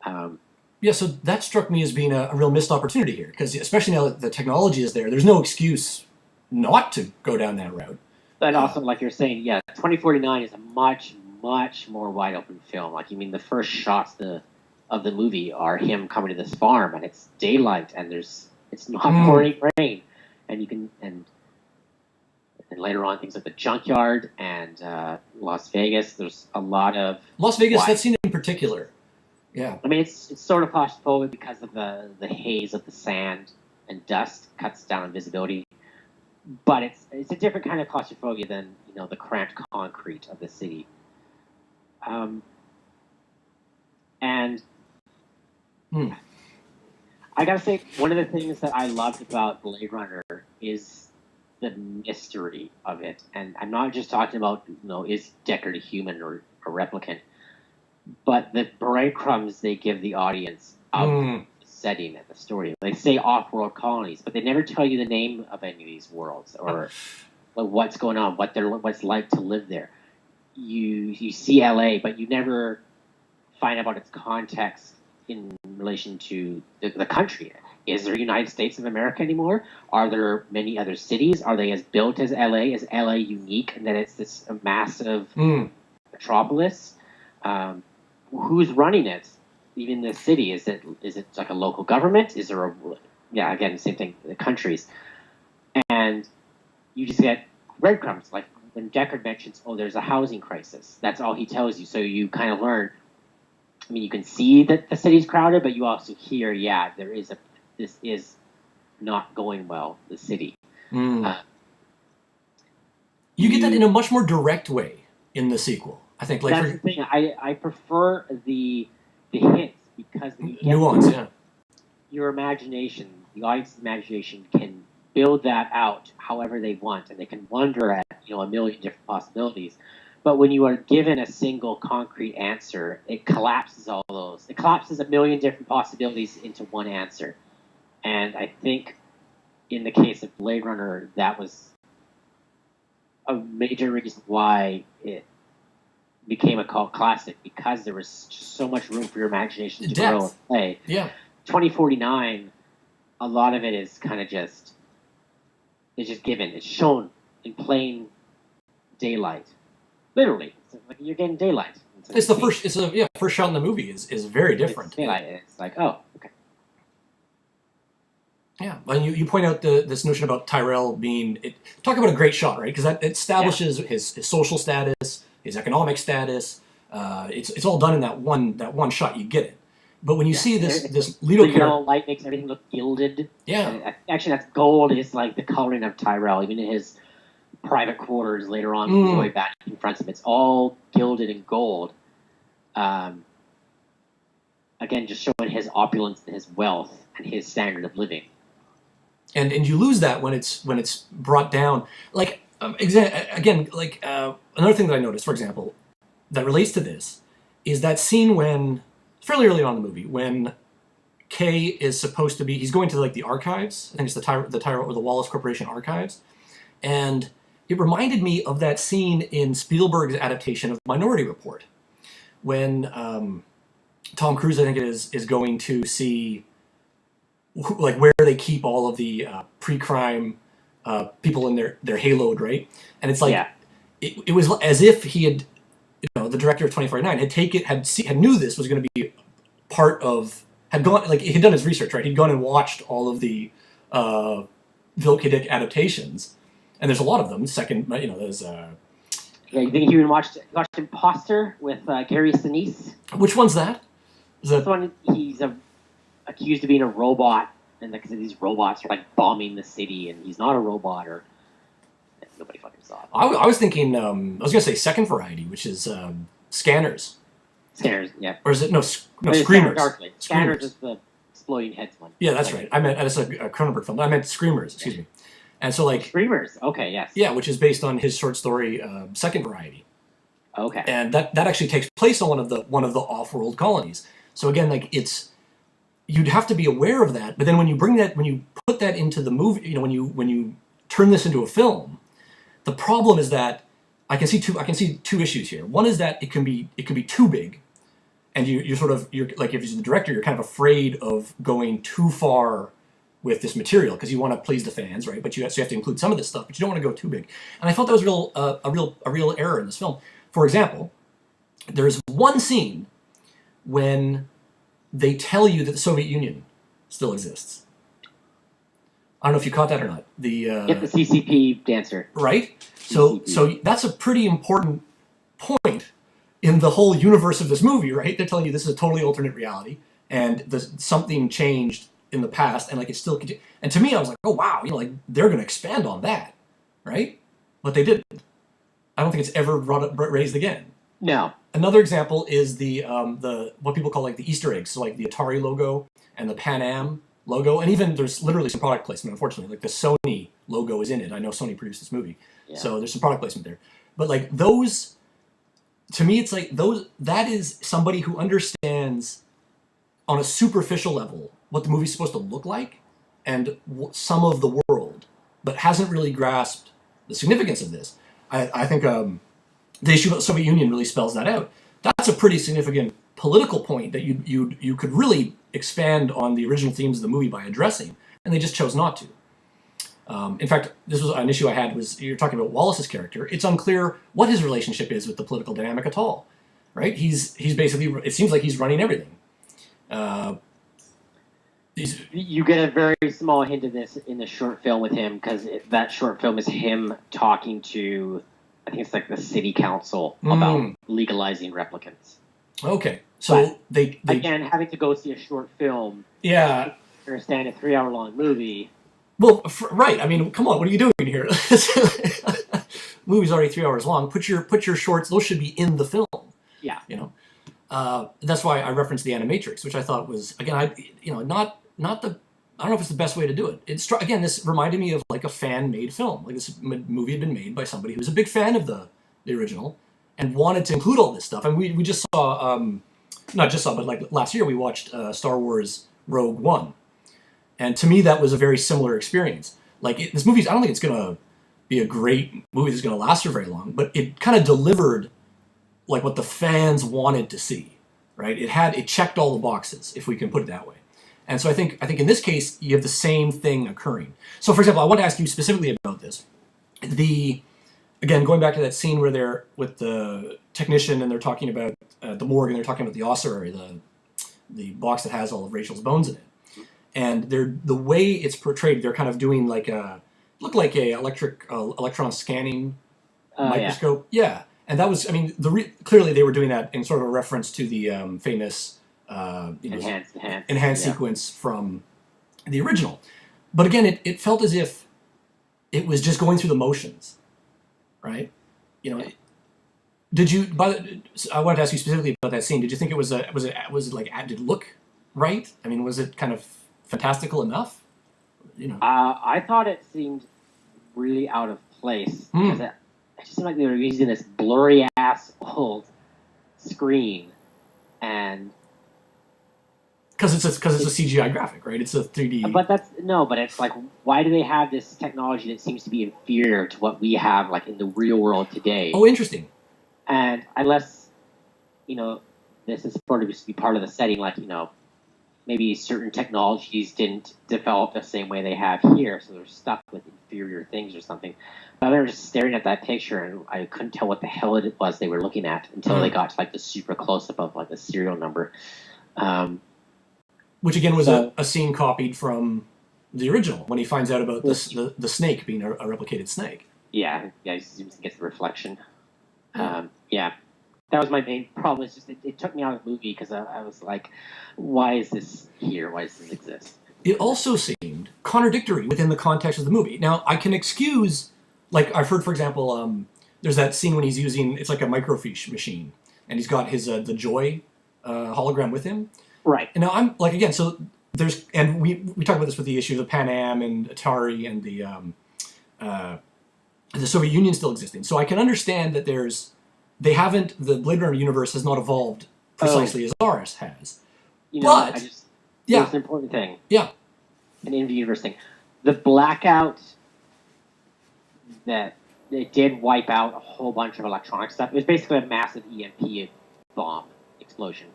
So that struck me as being a real missed opportunity here, because especially now that the technology is there, there's no excuse not to go down that route. But also, like you're saying, 2049 is a much, much more wide open film. Like, the first shots of the movie are him coming to this farm, and it's daylight, and it's not pouring rain, and you can and later on things like the junkyard and Las Vegas. There's a lot of Las Vegas. That scene in particular. Yeah. It's sort of claustrophobic because of the haze of the sand and dust cuts down on visibility. But it's a different kind of claustrophobia than the cramped concrete of the city. And I gotta say, one of the things that I loved about Blade Runner is the mystery of it. And I'm not just talking about is Deckard a human or a replicant, but the breadcrumbs they give the audience of the setting and the story. They say off-world colonies, but they never tell you the name of any of these worlds or what's going on, what's like to live there. You see LA, but you never find out about its context in relation to the country. Is there United States of America anymore? Are there many other cities? Are they as built as LA? Is LA unique in that it's this massive metropolis? Who's running it? Even the city, is it like a local government? Is there again, same thing, the countries. And you just get breadcrumbs. Like when Deckard mentions, there's a housing crisis. That's all he tells you. So you kind of learn, you can see that the city's crowded, but you also hear, this is not going well, the city. You get that in a much more direct way in the sequel. I think that's the thing. I prefer the hints because nuance, your imagination, the audience's imagination can build that out however they want, and they can wonder at a million different possibilities. But when you are given a single concrete answer, it collapses all those. It collapses a million different possibilities into one answer. And I think in the case of Blade Runner, that was a major reason why it became a cult classic, because there was just so much room for your imagination to grow and play. Yeah. 2049, a lot of it is kind of it's just given. It's shown in plain daylight. Literally. It's like you're getting daylight. It's the first shot in the movie is very different. It's daylight. It's like, oh, okay. Yeah, and you point out this notion about Tyrell being... talk about a great shot, right? Because that establishes his social status, his economic status. It's all done in that one shot. You get it. But when you see this Leto character... The yellow light makes everything look gilded. Yeah. And actually, that's gold. Is like the coloring of Tyrell. Even in his private quarters later on, the boy back in front of him, it's all gilded in gold. Again, just showing his opulence and his wealth and his standard of living. And you lose that when it's brought down. Like another thing that I noticed, for example, that relates to this, is that scene when fairly early on in the movie when Kay is supposed to be, he's going to like the archives. I think it's the Wallace Corporation archives, and it reminded me of that scene in Spielberg's adaptation of Minority Report, when Tom Cruise, I think it is going to see like where they keep all of the pre-crime people in their haloed, right? And it's like it was as if he had, the director of 2049 had knew this was going to be part of, had done his research, right? He'd gone and watched all of the Philip K. Dick adaptations, and there's a lot of them. There's you think he even watched Imposter with Gary Sinise? Which one's that? This one, he's accused of being a robot, and because these robots are like bombing the city, and he's not a robot, or nobody fucking saw it. I was thinking, I was gonna say Second Variety, which is Scanners. Scanners, yeah. Or is it Screamers? Scanners is the exploding heads one. Yeah, that's right. I meant it's a Cronenberg film. I meant Screamers. Excuse me. And so like Screamers. Okay, yes. Yeah, which is based on his short story Second Variety. Okay. And that actually takes place on one of the off-world colonies. So again, like you'd have to be aware of that, but then when you put that into the movie, when you turn this into a film, the problem is that I can see two issues here. One is that it can be too big, and you're like, if you're the director, you're kind of afraid of going too far with this material because you want to please the fans, right? But you have to include some of this stuff, but you don't want to go too big. And I felt that was a real error in this film. For example, there's one scene when they tell you that the Soviet Union still exists. I don't know if you caught that or not. The CCP dancer. Right? CCP. So that's a pretty important point in the whole universe of this movie, right? They're telling you this is a totally alternate reality, and something changed in the past, and like it's still. And to me, I was like, oh wow, like they're going to expand on that, right? But they didn't. I don't think it's ever raised again. No. Another example is the what people call like the Easter eggs, so like the Atari logo and the Pan Am logo, and even there's literally some product placement. Unfortunately, like the Sony logo is in it. I know Sony produced this movie, so there's some product placement there. But like those, to me, it's like that is somebody who understands on a superficial level what the movie's supposed to look like and some of the world, but hasn't really grasped the significance of this. I think the issue of the Soviet Union really spells that out. That's a pretty significant political point that you could really expand on the original themes of the movie by addressing, and they just chose not to. In fact, this was an issue I had, was you're talking about Wallace's character. It's unclear what his relationship is with the political dynamic at all, right? He's basically, it seems like he's running everything. You get a very small hint of this in the short film with him, because that short film is him talking to, I think it's like the city council about legalizing replicants. Okay, so they again, having to go see a short film. Yeah. Understand a 3-hour-long movie. Well, right. I mean, come on. What are you doing here? Movie's already 3 hours long. Put your shorts. Those should be in the film. Yeah. That's why I referenced the Animatrix, which I thought was, again, not the. I don't know if it's the best way to do it. Again, this reminded me of like a fan-made film. Like this movie had been made by somebody who was a big fan of the original and wanted to include all this stuff. And we just saw, not just saw, but like last year we watched Star Wars Rogue One. And to me, that was a very similar experience. Like this movie, I don't think it's going to be a great movie that's going to last for very long, but it kind of delivered like what the fans wanted to see, right? It checked all the boxes, if we can put it that way. And so I think in this case, you have the same thing occurring. So for example, I want to ask you specifically about this. Again, going back to that scene where they're with the technician and they're talking about the morgue and they're talking about the ossuary, the box that has all of Rachel's bones in it. And the way it's portrayed, they're kind of doing like a electron scanning microscope. Yeah. And that was, I mean, clearly they were doing that in sort of a reference to the famous enhanced sequence from the original. But again, it felt as if it was just going through the motions, right? Did you? I wanted to ask you specifically about that scene. Did you think it was like, did it look right? I mean, was it kind of fantastical enough? I thought it seemed really out of place because it just seemed like they were using this blurry ass old screen, and because it's a CGI graphic, right? It's a 3D. But it's like, why do they have this technology that seems to be inferior to what we have, like in the real world today? Oh, interesting. And unless, this is supposed to be part of the setting, like, maybe certain technologies didn't develop the same way they have here, so they're stuck with inferior things or something. But I remember just staring at that picture, and I couldn't tell what the hell it was they were looking at until they got to like the super close-up of like the serial number. Which again was a scene copied from the original when he finds out about the snake being a replicated snake. Yeah, he gets the reflection. That was my main problem. It's just it took me out of the movie because I was like, why is this here? Why does this exist? It also seemed contradictory within the context of the movie. Now, I can excuse, like I've heard, for example, there's that scene when he's using, it's like a microfiche machine, and he's got his the Joy hologram with him. Right. And now I'm like, again, so there's, and we talk about this with the issues of Pan Am and Atari and the Soviet Union still existing. So I can understand that the Blade Runner universe has not evolved precisely as ours has. There's an important thing. Yeah. An in-the-universe thing. The blackout that it did wipe out a whole bunch of electronic stuff. It was basically a massive EMP bomb explosion.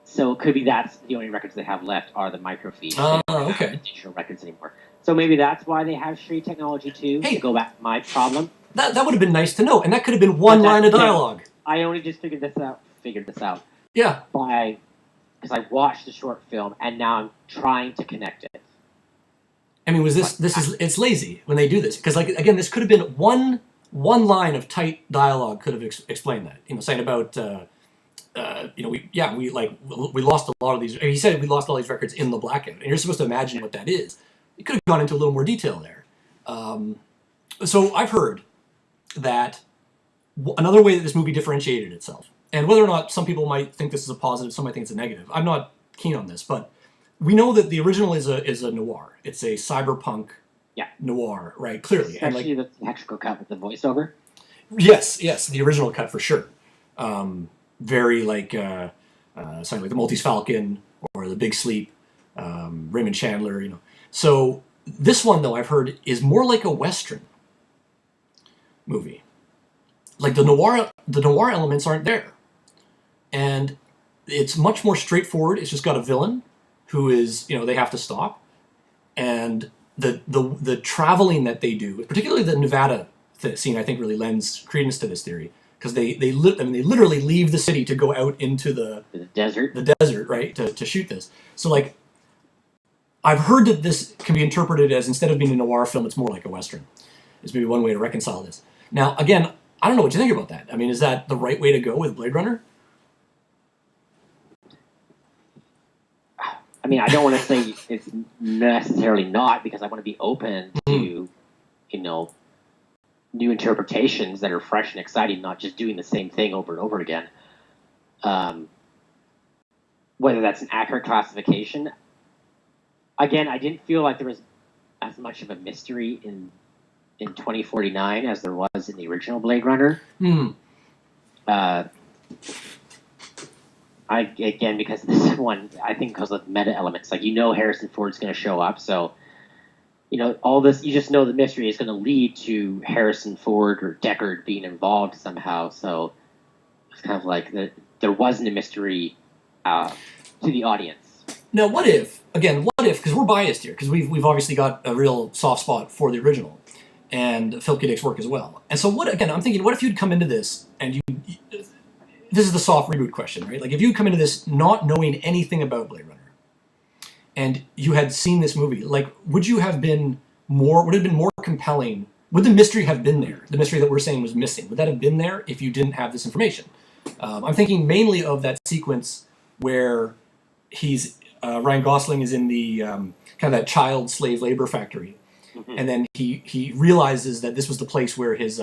So it could be that's the only records they have left are the microfiche. Oh, okay. They don't have the digital records anymore. So maybe that's why they have Shree technology too. Hey, to go back to my problem. That would have been nice to know, and that could have been one line of dialogue. I only just figured this out. Yeah. Because I watched the short film and now I'm trying to connect it. I mean, it's lazy when they do this because, like, again, this could have been one line of tight dialogue could have explained that. Saying about we lost a lot of these. He said we lost all these records in the blackout, and you're supposed to imagine what that is. You could have gone into a little more detail there. So I've heard that another way that this movie differentiated itself, and whether or not some people might think this is a positive, some might think it's a negative. I'm not keen on this, but we know that the original is a noir. It's a cyberpunk noir, right? Clearly, especially the theatrical cut with the voiceover. Yes, the original cut for sure. Very like something like the Maltese Falcon or the Big Sleep, Raymond Chandler. So this one, though, I've heard is more like a Western movie. Like the noir elements aren't there, and it's much more straightforward. It's just got a villain who is, they have to stop, and the traveling that they do, particularly the Nevada scene, I think really lends credence to this theory because they literally leave the city to go out into the desert, right, to shoot this. So like, I've heard that this can be interpreted as instead of being a noir film, it's more like a Western. Is maybe one way to reconcile this. Now, again, I don't know what you think about that. I mean, is that the right way to go with Blade Runner? I mean, I don't want to say it's necessarily not because I want to be open to, new interpretations that are fresh and exciting, not just doing the same thing over and over again. Whether that's an accurate classification. Again, I didn't feel like there was as much of a mystery in 2049 as there was in the original Blade Runner. Because this one, I think because of meta elements, like Harrison Ford's going to show up, so all this, you just know the mystery is going to lead to Harrison Ford or Deckard being involved somehow. So it's kind of like there wasn't a mystery to the audience. Now, what if, because we're biased here, because we've obviously got a real soft spot for the original, and Philip K. Dick's work as well. And so I'm thinking, what if you'd come into this, and this is the soft reboot question, right? Like, if you'd come into this not knowing anything about Blade Runner, and you had seen this movie, like, would it have been more compelling? Would the mystery have been there? The mystery that we're saying was missing, would that have been there if you didn't have this information? I'm thinking mainly of that sequence where Ryan Gosling is in the kind of that child slave labor factory, and then he realizes that this was the place where his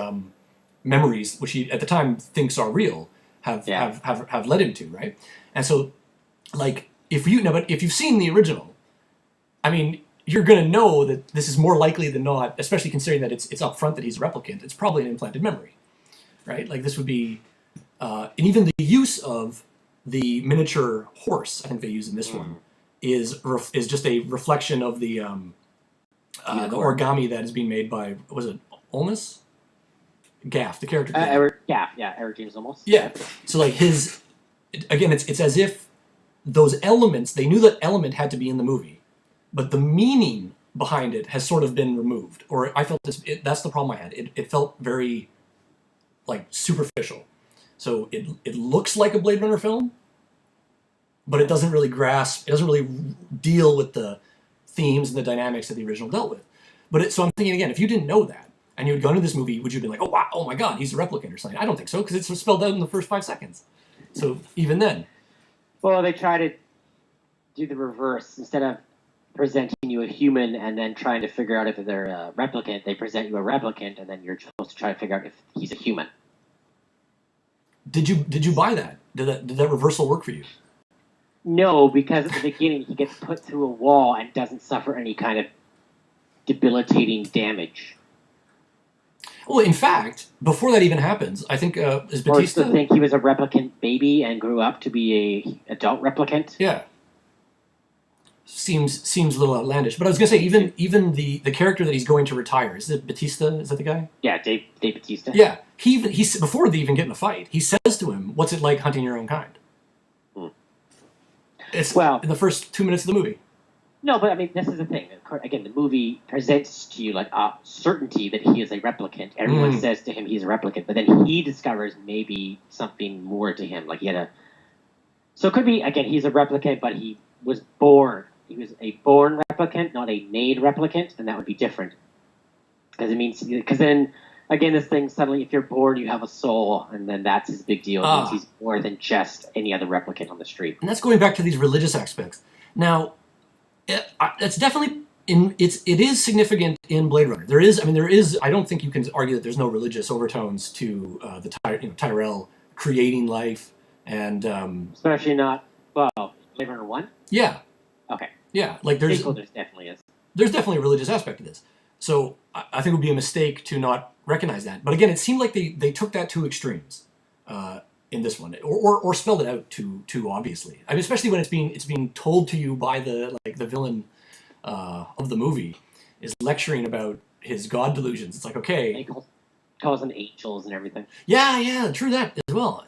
memories, which he at the time thinks are real, have led him to, right? And so, like, if you've seen the original, I mean, you're gonna know that this is more likely than not, especially considering that it's up front that he's a replicant. It's probably an implanted memory, right? Like, this would be, and even the use of the miniature horse, I think they use in this one, is just a reflection of the origami that is being made by, was it Olmos? Gaff, the character. Eric James Olmos. Yeah. So like it's as if those elements, they knew that element had to be in the movie, but the meaning behind it has sort of been removed. Or I felt that's the problem I had. It felt very like superficial. So it looks like a Blade Runner film, but it doesn't really deal with the themes and the dynamics that the original dealt with. So I'm thinking again, if you didn't know that, and you had gone to this movie, would you have been like, oh wow, oh my god, he's a replicant or something? I don't think so, because it's spelled out in the first 5 seconds. So even then. Well, they try to do the reverse. Instead of presenting you a human and then trying to figure out if they're a replicant, they present you a replicant, and then you're supposed to try to figure out if he's a human. Did you buy that? Did that reversal work for you? No, because at the beginning he gets put through a wall and doesn't suffer any kind of debilitating damage. Well, in fact, before that even happens, I think is Batista. Or to think he was a replicant baby and grew up to be a adult replicant. Yeah, seems a little outlandish. But I was gonna say, even the character that he's going to retire, is it Batista? Is that the guy? Yeah, Dave Batista. Yeah, he before they even get in a fight, he says to him, "What's it like hunting your own kind?" It's in the first 2 minutes of the movie. No, but I mean, this is the thing. Again, the movie presents to you like a certainty that he is a replicant. Everyone says to him he's a replicant, but then he discovers maybe something more to him. Like he had a. So it could be again he's a replicant, but he was born. He was a born replicant, not a made replicant, and that would be different. Because then again, this thing suddenly, if you're born, you have a soul, and then that's his big deal. It means he's more than just any other replicant on the street. And that's going back to these religious aspects. Now. It's definitely it is significant in Blade Runner. There is. I don't think you can argue that there's no religious overtones to Tyrell creating life and especially not Blade Runner 1. Yeah. Okay. Yeah, like there's definitely is. There's definitely a religious aspect to this. So I think it would be a mistake to not recognize that. But again, it seemed like they took that to extremes. In this one, or spelled it out too obviously. I mean, especially when it's being told to you by the villain of the movie is lecturing about his god delusions. It's like, okay, he calls them angels and everything. Yeah, true that as well.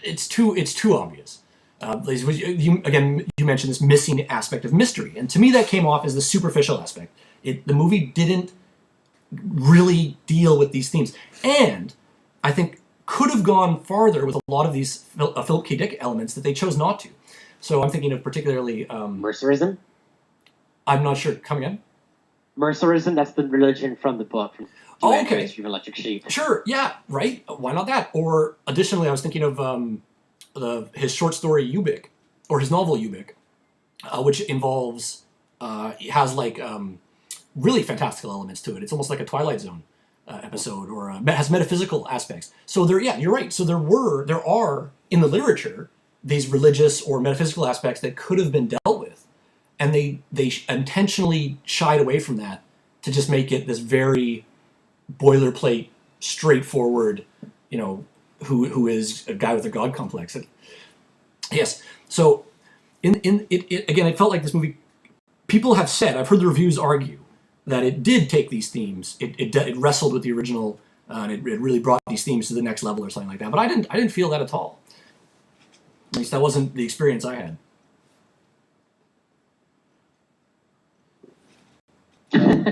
It's too obvious. You mentioned this missing aspect of mystery, and to me that came off as the superficial aspect. The movie didn't really deal with these themes, and I think could have gone farther with a lot of these Philip K. Dick elements that they chose not to. So I'm thinking of particularly... Mercerism? I'm not sure. Come again? Mercerism, that's the religion from the book. From okay. History of Electric Sheep. Sure, yeah, right. Why not that? Or additionally, I was thinking of his short story Ubik, or his novel Ubik, which involves... has like really fantastical elements to it. It's almost like a Twilight Zone episode, or has metaphysical aspects. So you're right. So there are in the literature these religious or metaphysical aspects that could have been dealt with, and they intentionally shied away from that to just make it this very boilerplate, straightforward, who is a guy with a god complex. Yes. So in it again, it felt like this movie. People have said, I've heard the reviews argue that it did take these themes, it wrestled with the original, and it really brought these themes to the next level or something like that. But I didn't feel that at all. At least that wasn't the experience I had.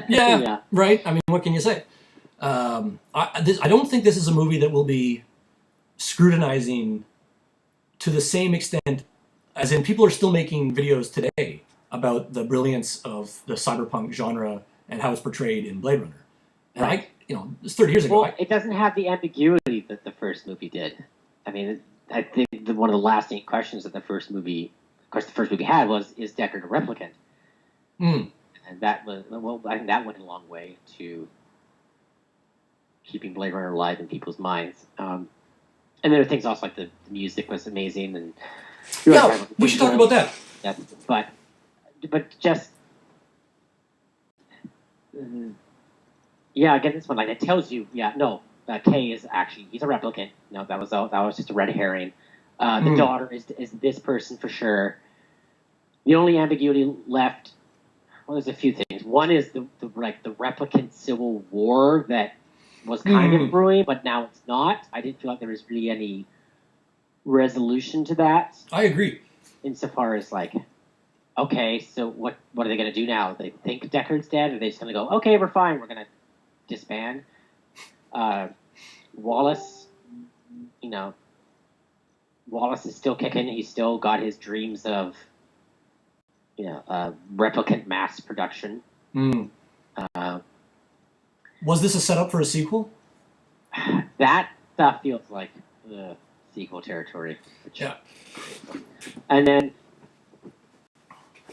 Yeah, right. I mean, what can you say? I don't think this is a movie that will be scrutinizing to the same extent, as in people are still making videos today about the brilliance of the cyberpunk genre and how it's portrayed in Blade Runner. And right. It's 30 years ago. Well, it doesn't have the ambiguity that the first movie did. I mean, I think one of the lasting questions that the first movie had was, is Deckard a replicant? And that was, I think that went a long way to keeping Blade Runner alive in people's minds. And there are things also like the music was amazing, and we should talk about that. Yeah, but just again, this one, like, it tells you, Kay is actually, he's a replicant. No, that was just a red herring. The daughter is this person for sure. The only ambiguity left, well, there's a few things. One is the replicant civil war that was kind of brewing, but now it's not. I didn't feel like there was really any resolution to that. I agree. Insofar as like, okay, so what are they going to do now? They think Deckard's dead, or are they just going to go, okay, we're fine, we're going to disband? Wallace, Wallace is still kicking. He's still got his dreams of, replicant mass production. Was this a setup for a sequel? That stuff feels like sequel territory. Yeah. And then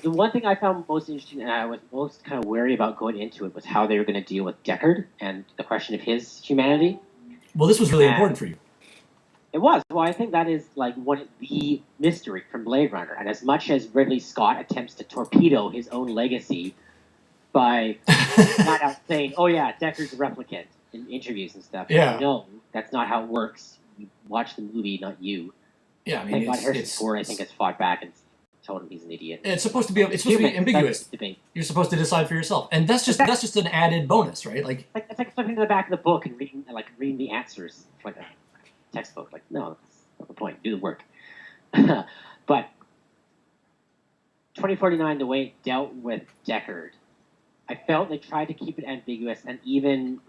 the one thing I found most interesting, and I was most kind of wary about going into it, was how they were going to deal with Deckard and the question of his humanity. Well, this was really important for you. It was. Well, I think that is like the mystery from Blade Runner. And as much as Ridley Scott attempts to torpedo his own legacy by not out saying, "Oh yeah, Deckard's a replicant" in interviews and stuff. Yeah. No, that's not how it works. You watch the movie, not you. Yeah, I mean, Harrison Ford, I think, has fought back and told him he's an idiot. It's supposed to be ambiguous. You're supposed to decide for yourself, and that's just an added bonus, right? Like it's like flipping to the back of the book and reading the answers like a textbook. Like, no, that's not the point. Do the work. But 2049, the way it dealt with Deckard, I felt they tried to keep it ambiguous and even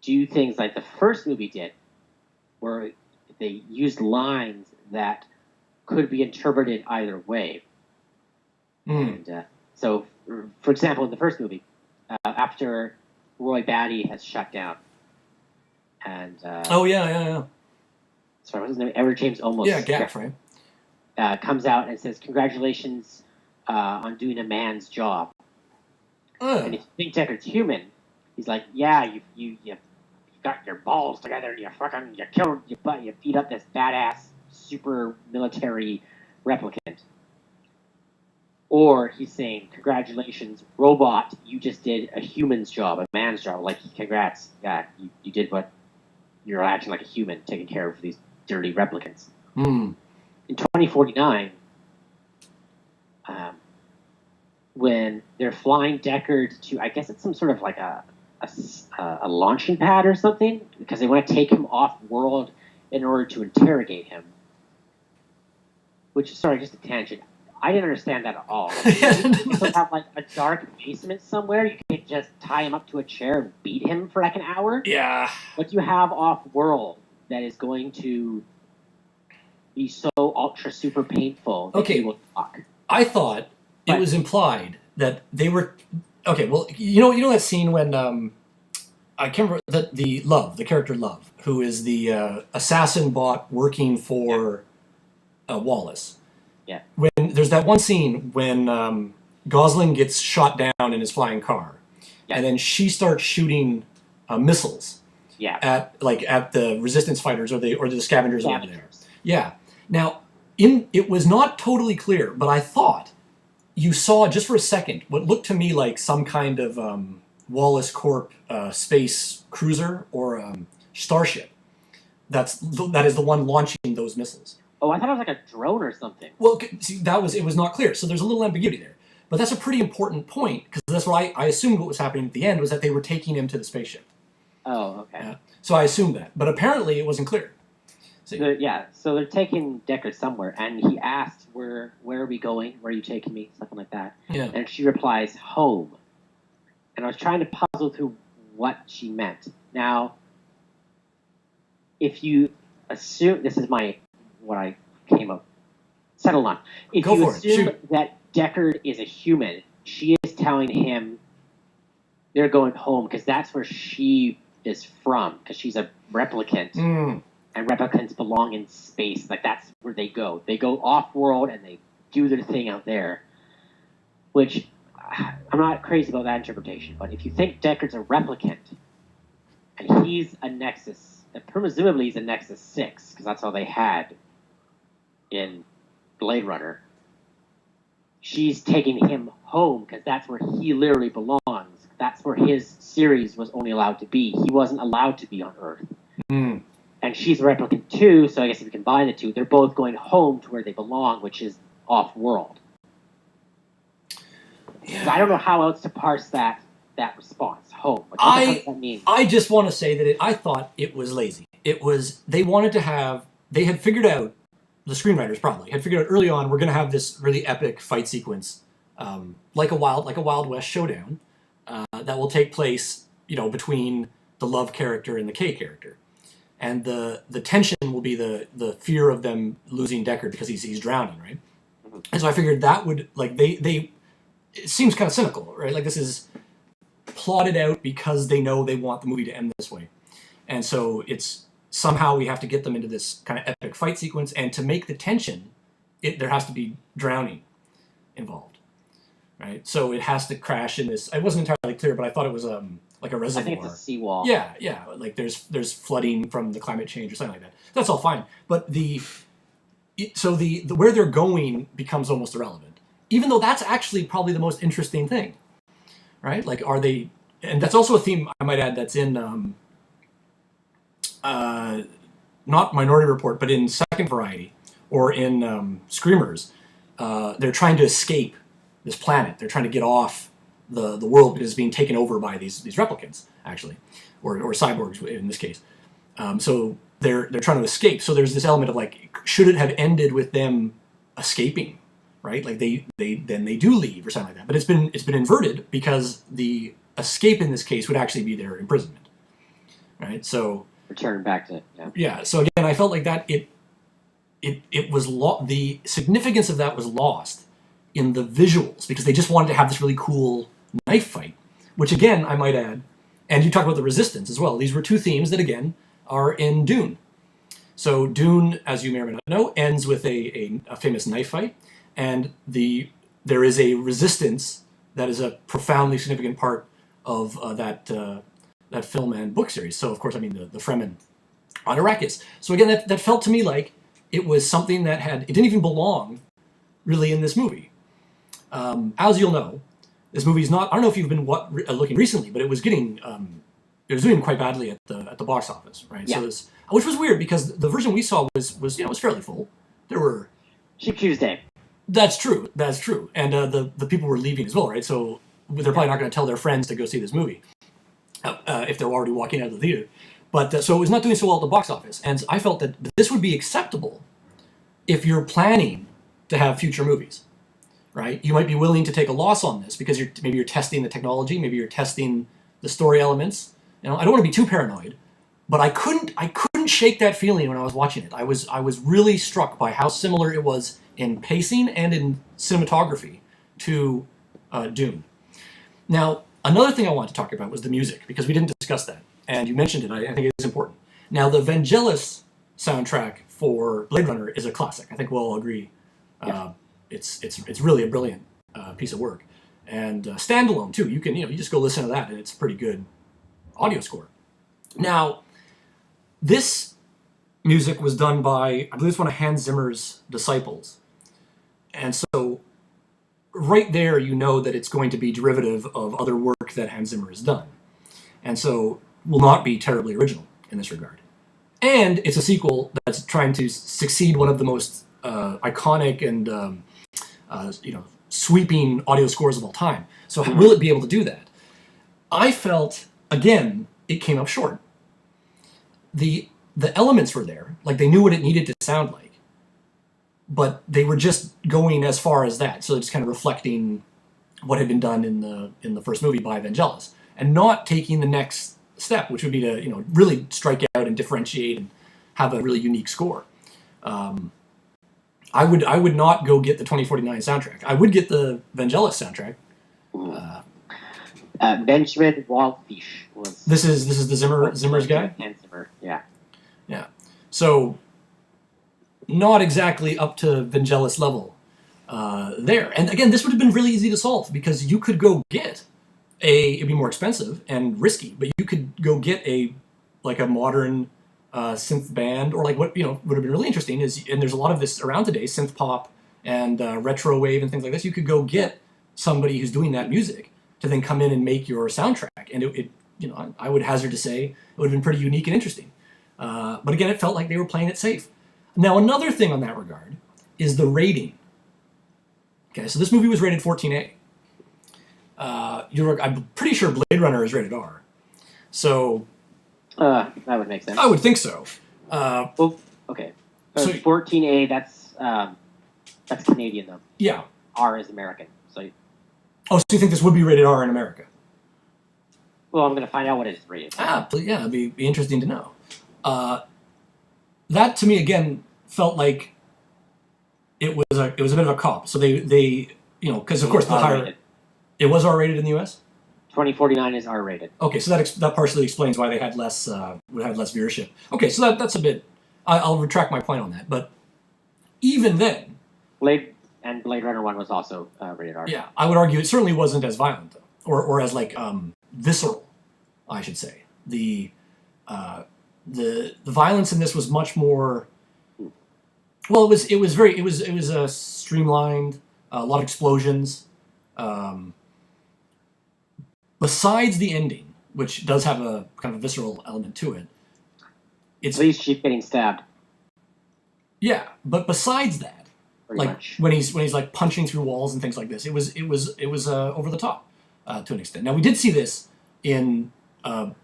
do things like the first movie did, where they used lines that could be interpreted either way. And so, for example, in the first movie, after Roy Batty has shut down, and yeah. Sorry, what's his name? Edward James Olmos. Yeah, Gaff, right? Comes out and says, "Congratulations on doing a man's job." And if you think Deckard's human, he's like, "Yeah, you got your balls together, you beat up this badass super military replicant." Or he's saying, "Congratulations, robot, you just did a human's job, a man's job. Like, congrats, yeah, you did what you're acting like a human, taking care of these dirty replicants." In 2049, when they're flying Deckard to, I guess it's some sort of like a launching pad or something, because they want to take him off world in order to interrogate him. Which, sorry, just a tangent. I didn't understand that at all. You have like a dark basement somewhere. You can't just tie him up to a chair and beat him for like an hour. Yeah. What you have off world that is going to be so ultra super painful that he will talk. I thought it was implied that they were okay. Well, you know that scene when I can't remember the character Love, who is the assassin bot working for Wallace. Yeah. When there's that one scene when Gosling gets shot down in his flying car, and then she starts shooting missiles. Yeah. At the resistance fighters or the scavengers over there. Yeah. Now, it was not totally clear, but I thought you saw just for a second what looked to me like some kind of Wallace Corp space cruiser or starship. That is the one launching those missiles. Oh, I thought it was like a drone or something. Well, see, it was not clear, so there's a little ambiguity there. But that's a pretty important point, because that's what I assumed what was happening at the end was that they were taking him to the spaceship. Oh, okay. So I assumed that, but apparently it wasn't clear. So they're taking Deckard somewhere, and he asks, where are we going? Where are you taking me? Something like that. Yeah. And she replies, home. And I was trying to puzzle through what she meant. Now, if you assume, this is what I came up, settled on. If you assume that Deckard is a human, she is telling him they're going home, because that's where she is from, because she's a replicant. And replicants belong in space. Like, that's where they go. They go off-world, and they do their thing out there. Which, I'm not crazy about that interpretation, but if you think Deckard's a replicant, and he's a Nexus, and presumably he's a Nexus 6, because that's all they had in Blade Runner, she's taking him home, because that's where he literally belongs. That's where his series was only allowed to be. He wasn't allowed to be on Earth. And she's a replicant too, so I guess if you combine the two, they're both going home to where they belong, which is off-world. Yeah. So I don't know how else to parse that response, home. Like, what does that mean? I just want to say that I thought it was lazy. They had figured out, the screenwriters probably, had figured out early on, we're going to have this really epic fight sequence, like a Wild West showdown, that will take place, between the Love character and the K character. And the tension will be the fear of them losing Deckard because he's drowning, right? And so I figured that would, it seems kind of cynical, right? Like, this is plotted out because they know they want the movie to end this way. And so it's somehow we have to get them into this kind of epic fight sequence, and to make the tension, there has to be drowning involved, right? So it has to crash in this. I wasn't entirely clear, but I thought it was like a reservoir. I think it's a seawall. Yeah. Like there's flooding from the climate change or something like that. That's all fine. But so the where they're going becomes almost irrelevant, even though that's actually probably the most interesting thing, right? Like, are they? And that's also a theme I might add that's in not Minority Report, but in Second Variety or in Screamers. They're trying to escape this planet. They're trying to get off the world because it's being taken over by these replicants, actually, or cyborgs in this case. So they're trying to escape. So there's this element of, like, should it have ended with them escaping right? Like they do leave or something like that. But it's been inverted because the escape in this case would actually be their imprisonment, right? So return back to yeah. So again, I felt like that it was the significance of that was lost in the visuals because they just wanted to have this really cool knife fight, which again I might add, and you talk about the resistance as well. These were two themes that again are in Dune. So Dune, as you may or may not know, ends with a famous knife fight, and there is a resistance that is a profoundly significant part of that film and book series. So of course, I mean the Fremen on Arrakis. So again, that felt to me like it was something that it didn't even belong really in this movie. As you'll know, this movie is not. I don't know if you've been looking recently, but it was getting it was doing quite badly at the box office, right? Yeah. So which was weird because the version we saw was fairly full. There were Cheap Tuesday. That's true, and the people were leaving as well, right? So they're probably not going to tell their friends to go see this movie if they're already walking out of the theater. But so it was not doing so well at the box office, and I felt that this would be acceptable if you're planning to have future movies, right? You might be willing to take a loss on this because maybe you're testing the technology, maybe you're testing the story elements. I don't want to be too paranoid, but I couldn't shake that feeling when I was watching it. I was really struck by how similar it was in pacing and in cinematography to Dune. Now, another thing I wanted to talk about was the music because we didn't discuss that, and you mentioned it. I think it is important. Now, the Vangelis soundtrack for Blade Runner is a classic. I think we'll all agree. It's really a brilliant piece of work, and standalone too. You can you just go listen to that, and it's a pretty good audio score. Now, this music was done by, I believe it's one of Hans Zimmer's disciples, and so right there you know that it's going to be derivative of other work that Hans Zimmer has done, and so will not be terribly original in this regard. And it's a sequel that's trying to succeed one of the most iconic and sweeping audio scores of all time. So will it be able to do that? I felt, again, it came up short. The elements were there, like they knew what it needed to sound like, but they were just going as far as that. So it's kind of reflecting what had been done in the first movie by Vangelis, and not taking the next step, which would be to really strike out and differentiate and have a really unique score. I would not go get the 2049 soundtrack. I would get the Vangelis soundtrack. Benjamin Waldfish was. This is the Zimmer's guy. And Zimmer, yeah. Yeah. So not exactly up to Vangelis level there. And again, this would have been really easy to solve because you could go get it'd be more expensive and risky, but you could go get a modern synth band, or like what would have been really interesting is, and there's a lot of this around today, synth pop and retro wave and things like this. You could go get somebody who's doing that music to then come in and make your soundtrack, and I would hazard to say it would have been pretty unique and interesting. But again, it felt like they were playing it safe. Now, another thing on that regard is the rating. Okay, so this movie was rated 14A. I'm pretty sure Blade Runner is rated R. So that would make sense. I would think so. Well, okay. So 14A, that's Canadian though. Yeah. R is American. So. Oh, so you think this would be rated R in America? Well, I'm going to find out what it is rated. Yeah, it'd be interesting to know. That to me again felt like it was a bit of a cop. So they because of course the higher. It was R-rated in the U.S.? 2049 is R-rated. Okay, so that partially explains why they had less viewership. Okay, so that's a bit. I'll retract my point on that. But even then, Blade Runner 1 was also rated R. Yeah, I would argue it certainly wasn't as violent, though, or as visceral, I should say. The violence in this was much more. Well, it was streamlined. A lot of explosions. Besides the ending, which does have a kind of a visceral element to it, it's at least she's getting stabbed. Yeah, but besides that, Pretty much. when he's like punching through walls and things like this, it was over the top to an extent. Now we did see this in Blade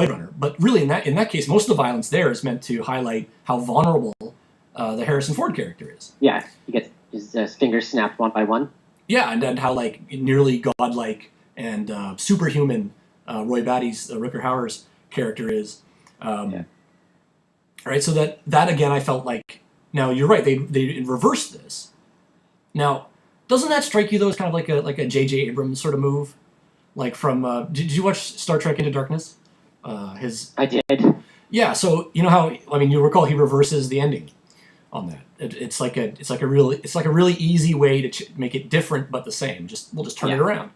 Runner, but really in that case, most of the violence there is meant to highlight how vulnerable the Harrison Ford character is. Yeah, he gets His fingers snapped one by one. Yeah, and how like nearly godlike and superhuman Roy Batty's Rutger Hauer's character is. Right, so that again, I felt like, now you're right, they reversed this. Now, doesn't that strike you though as kind of like a J.J. Abrams sort of move, like from did you watch Star Trek Into Darkness? I did. Yeah, so you know how, I mean, you recall he reverses the ending on that. It's like a really easy way to make it different but the same. We'll just turn it around.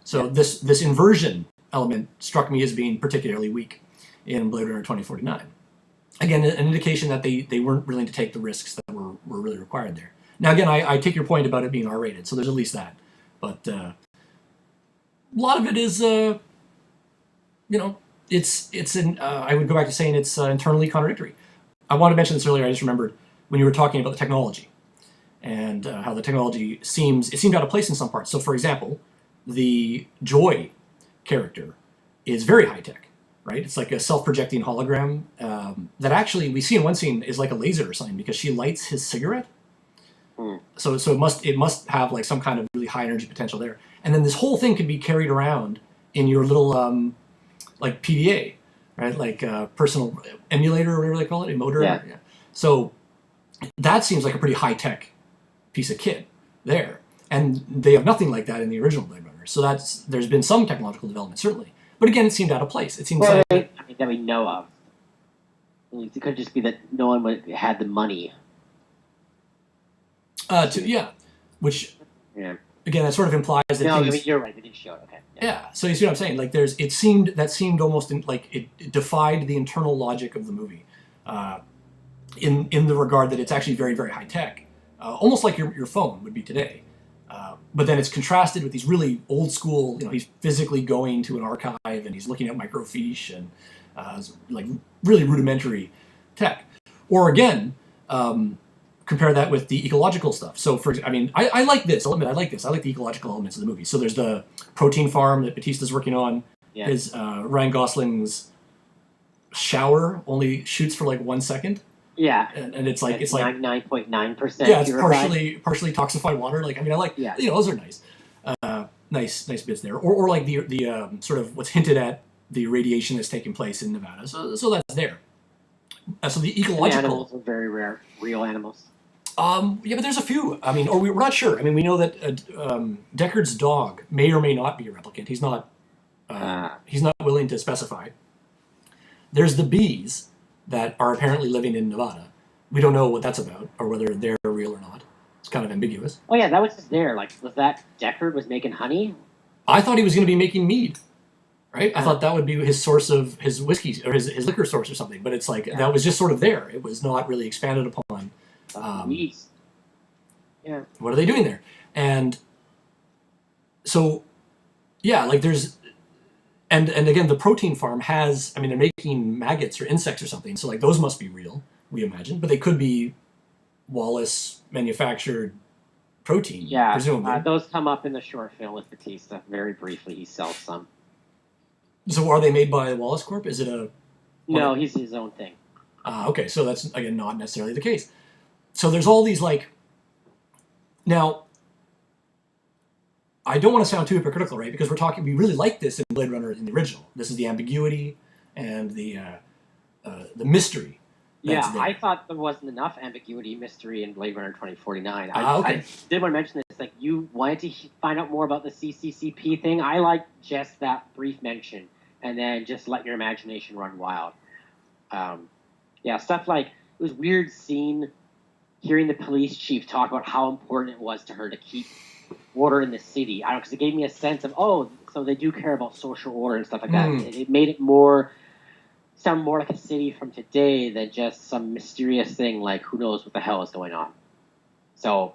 So this inversion element struck me as being particularly weak in Blade Runner 2049. Again, an indication that they weren't willing to take the risks that were really required there. Now, again, I take your point about it being R-rated, so there's at least that. But a lot of it is, I would go back to saying it's internally contradictory. I wanted to mention this earlier, I just remembered, when you were talking about the technology and how the technology seemed out of place in some parts. So, for example, the Joy character is very high-tech. Right, it's like a self-projecting hologram that actually we see in one scene is like a laser or something because she lights his cigarette. So it must have like some kind of really high energy potential there. And then this whole thing can be carried around in your little like PDA, right? Like personal emulator or whatever they call it, emoter. Yeah. So that seems like a pretty high-tech piece of kit there, and they have nothing like that in the original Blade Runner. So there's been some technological development certainly. But again, it seemed out of place. It seemed that we know of. It could just be that no one had the money. Which again, that sort of implies that. No, you're right. They didn't show it. Okay. Yeah. So you see what I'm saying? Like, it seemed almost like it defied the internal logic of the movie, in the regard that it's actually very, very high tech, almost like your phone would be today. But then it's contrasted with these really old school, he's physically going to an archive and he's looking at microfiche and like really rudimentary tech. Or again, compare that with the ecological stuff. So I like this. I'll admit, I like this. I like the ecological elements of the movie. So there's the protein farm that Batista's working on. Yeah. His Ryan Gosling's shower only shoots for like 1 second. Yeah, and it's like 99.9%. Yeah, it's partially toxified water. Like, I mean, I like, those are nice, nice bits there. Or like the sort of what's hinted at, the radiation that's taking place in Nevada. So that's there. So the ecological, and animals are very rare, real animals. But there's a few. I mean, we're not sure. I mean, we know that Deckard's dog may or may not be a replicant. He's not willing to specify. There's the bees that are apparently living in Nevada. We don't know what that's about, or whether they're real or not. It's kind of ambiguous. Oh yeah, that was just there. Like, was that Deckard was making honey? I thought he was going to be making mead, right? I thought that would be his source of his whiskey, or his liquor source or something. But it's like, that was just sort of there. It was not really expanded upon. Yeah. What are they doing there? And so, yeah, like there's... And again, the protein farm has, they're making maggots or insects or something, so like those must be real, we imagine, but they could be Wallace manufactured protein, presumably. Those come up in the short film with Batista, very briefly. He sells some. So are they made by Wallace Corp? Is it a... No, he's his own thing. Okay, so that's, again, not necessarily the case. So there's all these, like... Now... I don't want to sound too hypocritical, right? Because we really like this in Blade Runner in the original. This is the ambiguity and the mystery. Yeah, I thought there wasn't enough ambiguity, mystery in Blade Runner 2049. I did want to mention this. Like, you wanted to find out more about the CCCP thing. I like just that brief mention, and then just let your imagination run wild. Stuff like, it was weird hearing the police chief talk about how important it was to her to keep order in the city. I don't know, because it gave me a sense of, so they do care about social order and stuff like that. It made it sound more like a city from today than just some mysterious thing like who knows what the hell is going on. So,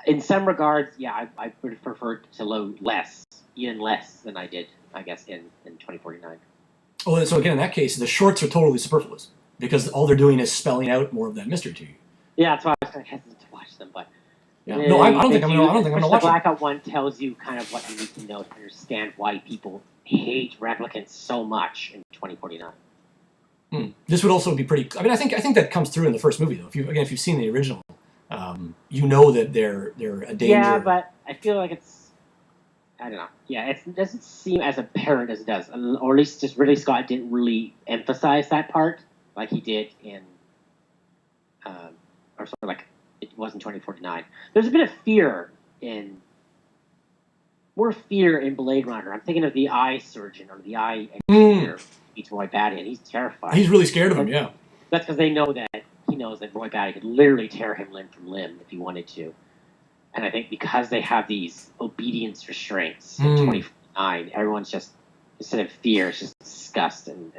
in some regards, I would have preferred to load even less than I did, I guess, in 2049. Oh, so again, in that case, the shorts are totally superfluous because all they're doing is spelling out more of that mystery to you. Yeah, that's why I was kind of hesitant to watch them, but. Yeah. No, I don't think I'm going to watch it. The Blackout one tells you kind of what you need to know to understand why people hate replicants so much in 2049. This would also be pretty... I think that comes through in the first movie, though. If you've seen the original, You know that they're a danger. Yeah, but I feel like I don't know. Yeah, it doesn't seem as apparent as it does, or at least just Ridley Scott didn't really emphasize that part like he did in, or sort of like it was in 2049. There's a bit of more fear in Blade Runner. I'm thinking of the eye surgeon or the eye engineer meets Roy Batty, and he's terrified. He's really scared of him, yeah. That's because he knows that Roy Batty could literally tear him limb from limb if he wanted to. And I think because they have these obedience restraints in 2049, everyone's just, instead of fear, it's just disgust and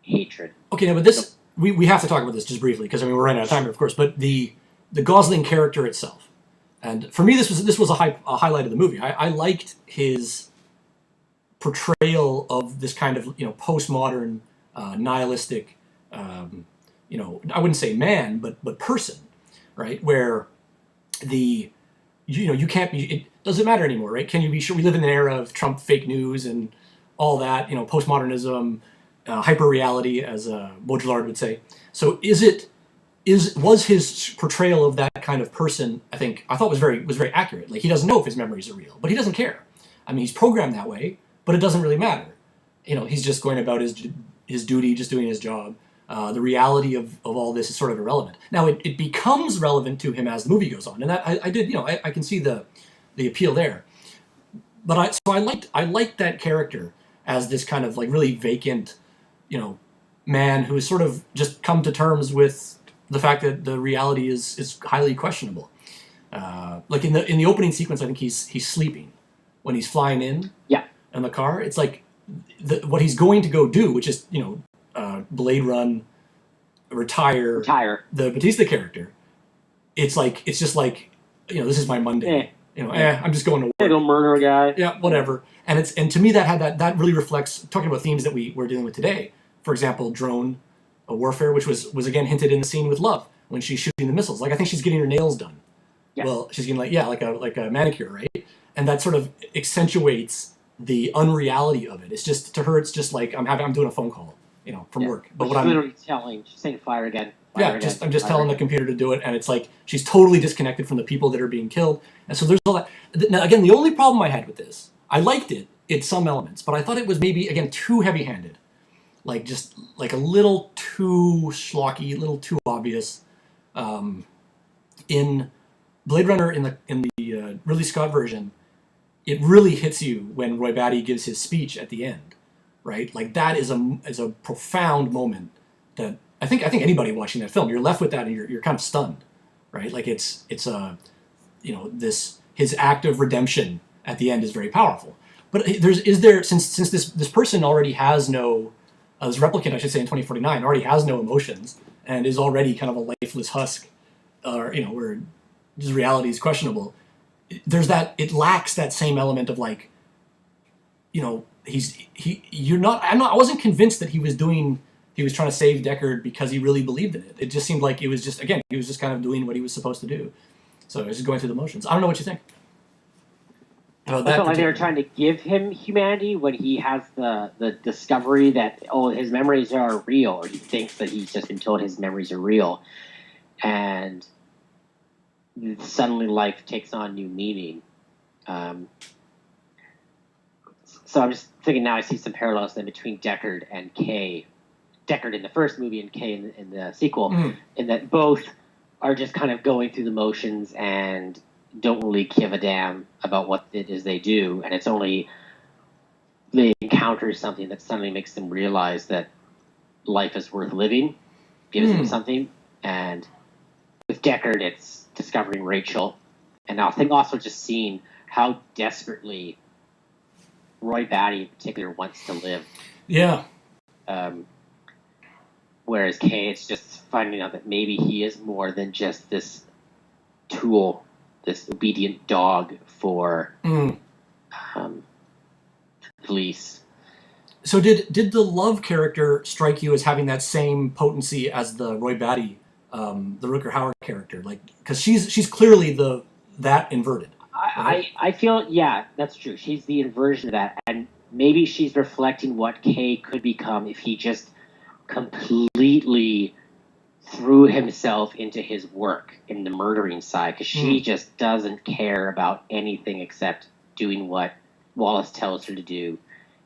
hatred. Okay, no, but this, we have to talk about this just briefly, because we're running out of time here, of course, but the Gosling character itself. And for me, this was a highlight of the movie. I liked his portrayal of this kind of, postmodern, nihilistic, I wouldn't say man, but person, right? Where you can't be, it doesn't matter anymore, right? Can you be sure? We live in an era of Trump fake news and all that, postmodernism, hyper reality, as Baudrillard would say. So was his portrayal of that kind of person, I thought was very accurate. Like, he doesn't know if his memories are real, but he doesn't care. I mean, he's programmed that way, but it doesn't really matter. He's just going about his duty, just doing his job. The reality of all this is sort of irrelevant. Now, it becomes relevant to him as the movie goes on, and that I can see the appeal there. But I liked that character as this kind of like really vacant, man who has sort of just come to terms with the fact that the reality is highly questionable. Like in the opening sequence, I think he's sleeping when he's flying in the car. It's like what he's going to go do, which is Blade Run, retire the Batista character. It's just like this is my Monday. I'm just going to work. Go murder a guy. Yeah, whatever. And to me that really reflects talking about themes that we're dealing with today. For example, drone warfare, which was again hinted in the scene with Love when she's shooting the missiles. Like, I think she's getting her nails done. Yeah. Well, she's getting like a manicure, right? And that sort of accentuates the unreality of it. It's just, to her, it's just like I'm doing a phone call, from work. But what I'm literally she's saying fire again. I'm just telling the computer to do it, and it's like she's totally disconnected from the people that are being killed. And so there's all that. Now, again, the only problem I had with this, I liked it in some elements, but I thought it was maybe, again, too heavy-handed. Like, just like a little too schlocky, a little too obvious. In Blade Runner, in the Ridley Scott version, it really hits you when Roy Batty gives his speech at the end, right? Like, that is a profound moment that I think anybody watching that film, you're left with that and you're kind of stunned, right? Like, it's his act of redemption at the end is very powerful. But since this person already has no, this replicant, I should say, in 2049 already has no emotions and is already kind of a lifeless husk, or where his reality is questionable. It lacks that same element of like, I wasn't convinced that he was trying to save Deckard because he really believed in it. It just seemed like it was just, again, he was just kind of doing what he was supposed to do. So it was just going through the motions. I don't know what you think. I felt like they were trying to give him humanity when he has the discovery that, his memories are real, or he thinks that he's just been told his memories are real. And suddenly life takes on new meaning. So I'm just thinking now I see some parallels then between Deckard and Kay. Deckard in the first movie and Kay in the sequel, in that both are just kind of going through the motions and don't really give a damn about what it is they do, and it's only they encounter something that suddenly makes them realize that life is worth living, gives them something. And with Deckard, it's discovering Rachel, and I think also just seeing how desperately Roy Batty in particular wants to live. Yeah. Whereas Kay, it's just finding out that maybe he is more than just this tool, this obedient dog for police. So did the Love character strike you as having that same potency as the Roy Batty, the Rutger Hauer character? Like, because she's clearly that inverted. Right? I feel, yeah, that's true. She's the inversion of that, and maybe she's reflecting what Kay could become if he just completely threw himself into his work in the murdering side because she just doesn't care about anything except doing what Wallace tells her to do.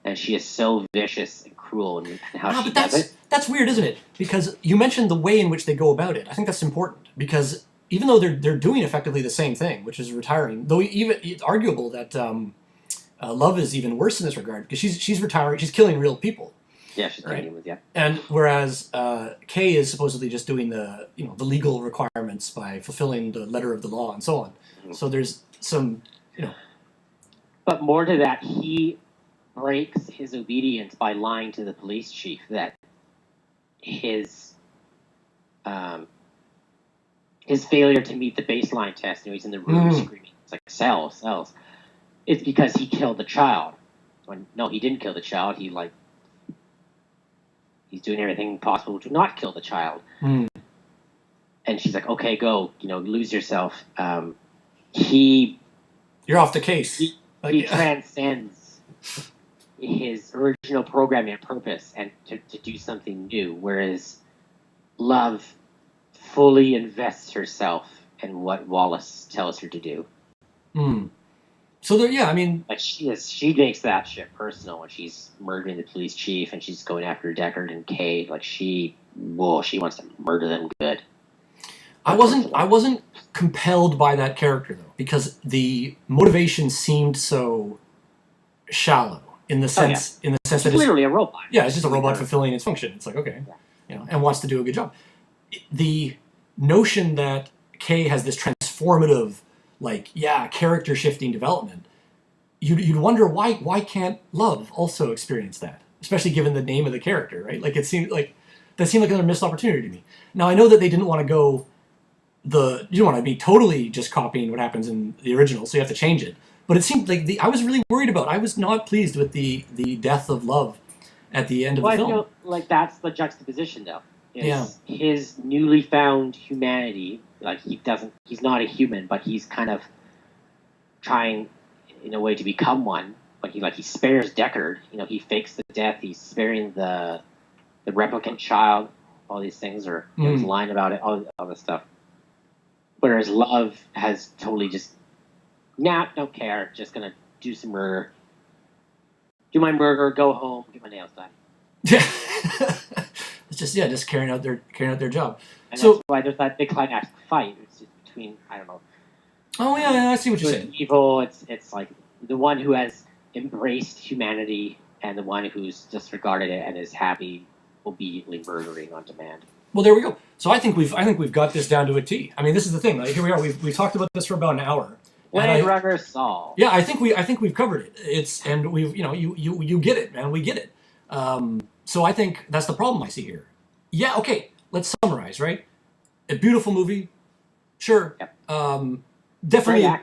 And she is so vicious and cruel in how she does it. That's weird, isn't it? Because you mentioned the way in which they go about it. I think that's important because even though they're doing effectively the same thing, which is retiring, though even it's arguable that Love is even worse in this regard because she's retiring, she's killing real people. Yeah, she's killing humans. Yeah. And whereas Kay is supposedly just doing the the legal requirements by fulfilling the letter of the law and so on. Mm-hmm. So there's some But more to that, he breaks his obedience by lying to the police chief that his failure to meet the baseline test, he's in the room screaming, it's like cells. It's because he killed the child. When no, he didn't kill the child. He's doing everything possible to not kill the child. And she's like, okay, go, lose yourself. You're off the case. He transcends his original programming and purpose and to do something new, whereas Love fully invests herself in what Wallace tells her to do. So there, yeah, I mean, like she makes that shit personal when she's murdering the police chief and she's going after Deckard and Kay. Like she wants to murder them good. I wasn't compelled by that character though, because the motivation seemed so shallow in the sense that it's literally a robot. Yeah, it's just a robot fulfilling its function. It's like, okay, and wants to do a good job. The notion that Kay has this transformative, character shifting development, you'd wonder why can't Love also experience that, especially given the name of the character, right? Like it seemed like another missed opportunity to me. Now I know that they didn't want to go you don't want to be totally just copying what happens in the original, so you have to change it. But it seemed like I was really worried about. I was not pleased with the death of Love at the end of the film. I feel like that's the juxtaposition, though. His newly found humanity. Like he's not a human, but he's kind of trying, in a way, to become one. But he spares Deckard. He fakes the death. He's sparing the replicant child. All these things, or he's lying about it. All this stuff. Whereas Love has totally just. Nah, don't care. Just gonna do some murder. Do my murder. Go home. Get my nails done. It's just carrying out their job. And that's why there's that big climactic fight. It's just between I don't know. Oh yeah, I see what you're saying. Evil. It's like the one who has embraced humanity and the one who's disregarded it and is happy, obediently murdering on demand. Well, there we go. So I think we've got this down to a T. I mean, this is the thing. Like here we are. We've talked about this for about an hour. Blade Runner solved. Yeah, I think we've covered it. And we've you get it, man. We get it. So I think that's the problem I see here. Yeah, okay. Let's summarize, right? A beautiful movie, sure. Yep. Definitely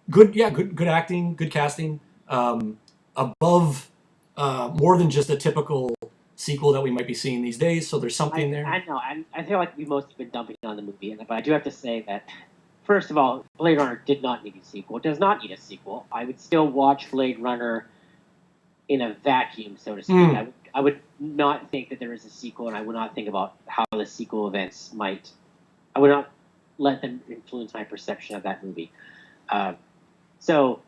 good acting, good casting. Above more than just a typical sequel that we might be seeing these days. So there's something there. I know. I feel like we've mostly been dumping on the movie, but I do have to say that. First of all, Blade Runner did not need a sequel. It does not need a sequel. I would still watch Blade Runner in a vacuum, so to speak. I would not think that there is a sequel, and I would not think about how the sequel events might. I would not let them influence my perception of that movie. So,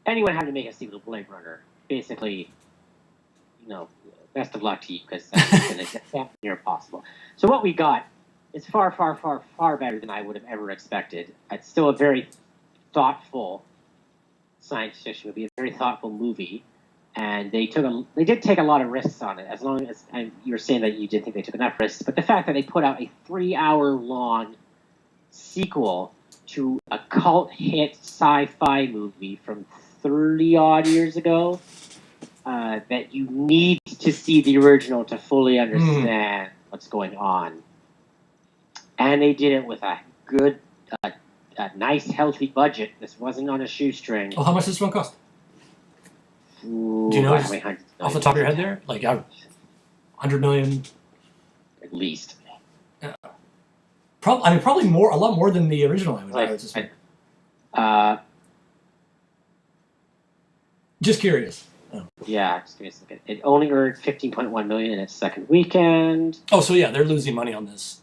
anyone having to make a sequel to Blade Runner, basically, best of luck to you, because that's near impossible. So what we got is far, far, far, far better than I would have ever expected. It's still a very thoughtful science fiction movie, a very thoughtful movie, and they did take a lot of risks on it. As long as you were saying that you didn't think they took enough risks, but the fact that they put out a 3-hour-long sequel to a cult hit sci-fi movie from 30-odd years ago, that you need to see the original to fully understand what's going on. And they did it with a good, a nice, healthy budget. This wasn't on a shoestring. Oh, how much does this one cost? Ooh, do you know off the top of your head there? Like, 100 million? At least. Probably more, a lot more than the original, I would suspect. Just curious. Oh. Yeah, just give me a second. It only earned $15.1 million in its second weekend. Oh, so yeah, they're losing money on this.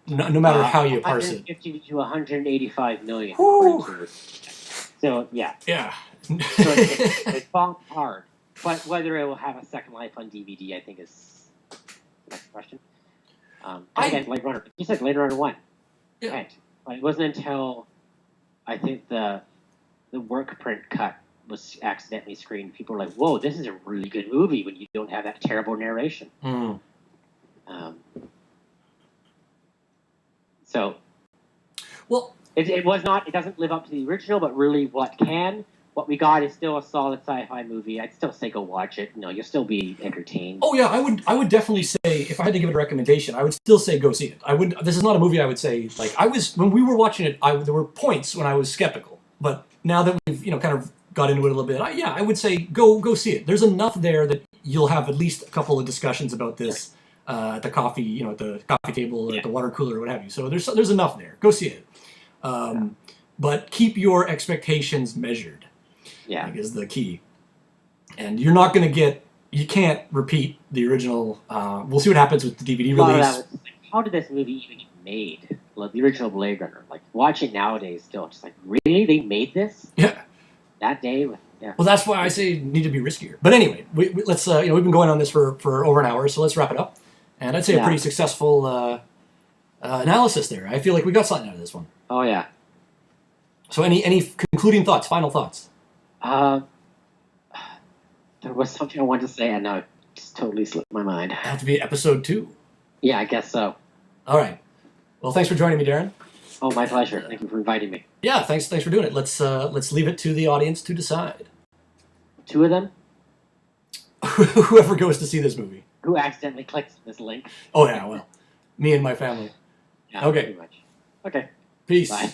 no matter how you parse it. 150 to 185 million. Woo! So yeah. Yeah. So it's bombed hard. But whether it will have a second life on DVD, I think is the next question. Again, Blade Runner. You said Blade Runner 1. Yeah. Right. But it wasn't until I think the work print cut was accidentally screened. People were like, "Whoa, this is a really good movie." When you don't have that terrible narration. Mm. So, well, it was not. It doesn't live up to the original, but really, what we got is still a solid sci-fi movie. I'd still say go watch it. You'll still be entertained. Oh yeah, I would definitely say, if I had to give it a recommendation, I would still say go see it. This is not a movie I would say, like, when we were watching it, there were points when I was skeptical, but now that we've kind of got into it a little bit, I would say go see it. There's enough there that you'll have at least a couple of discussions about this at the coffee, at the coffee table or at the water cooler or what have you. So there's enough there. Go see it. But keep your expectations measured. Yeah, I think is the key. And you're not going to you can't repeat the original. We'll see what happens with the DVD release. How did this movie even get made? Like, the original Blade Runner. Like, watch it nowadays still. Just like, really? They made this? Yeah. That day? Yeah. Well, that's why I say it need to be riskier. But anyway, let's, we've been going on this for over an hour, so let's wrap it up. And I'd say a pretty successful analysis there. I feel like we got something out of this one. Oh, yeah. So any concluding thoughts, final thoughts? There was something I wanted to say, and now it just totally slipped my mind. It'll have to be episode 2. Yeah, I guess so. All right. Well, thanks for joining me, Darren. Oh, my pleasure. Thank you for inviting me. Yeah, thanks for doing it. Let's leave it to the audience to decide. 2 of them? Whoever goes to see this movie. Who accidentally clicks this link. Oh, yeah, well, me and my family. Yeah, okay. pretty much. Okay. Peace. Bye.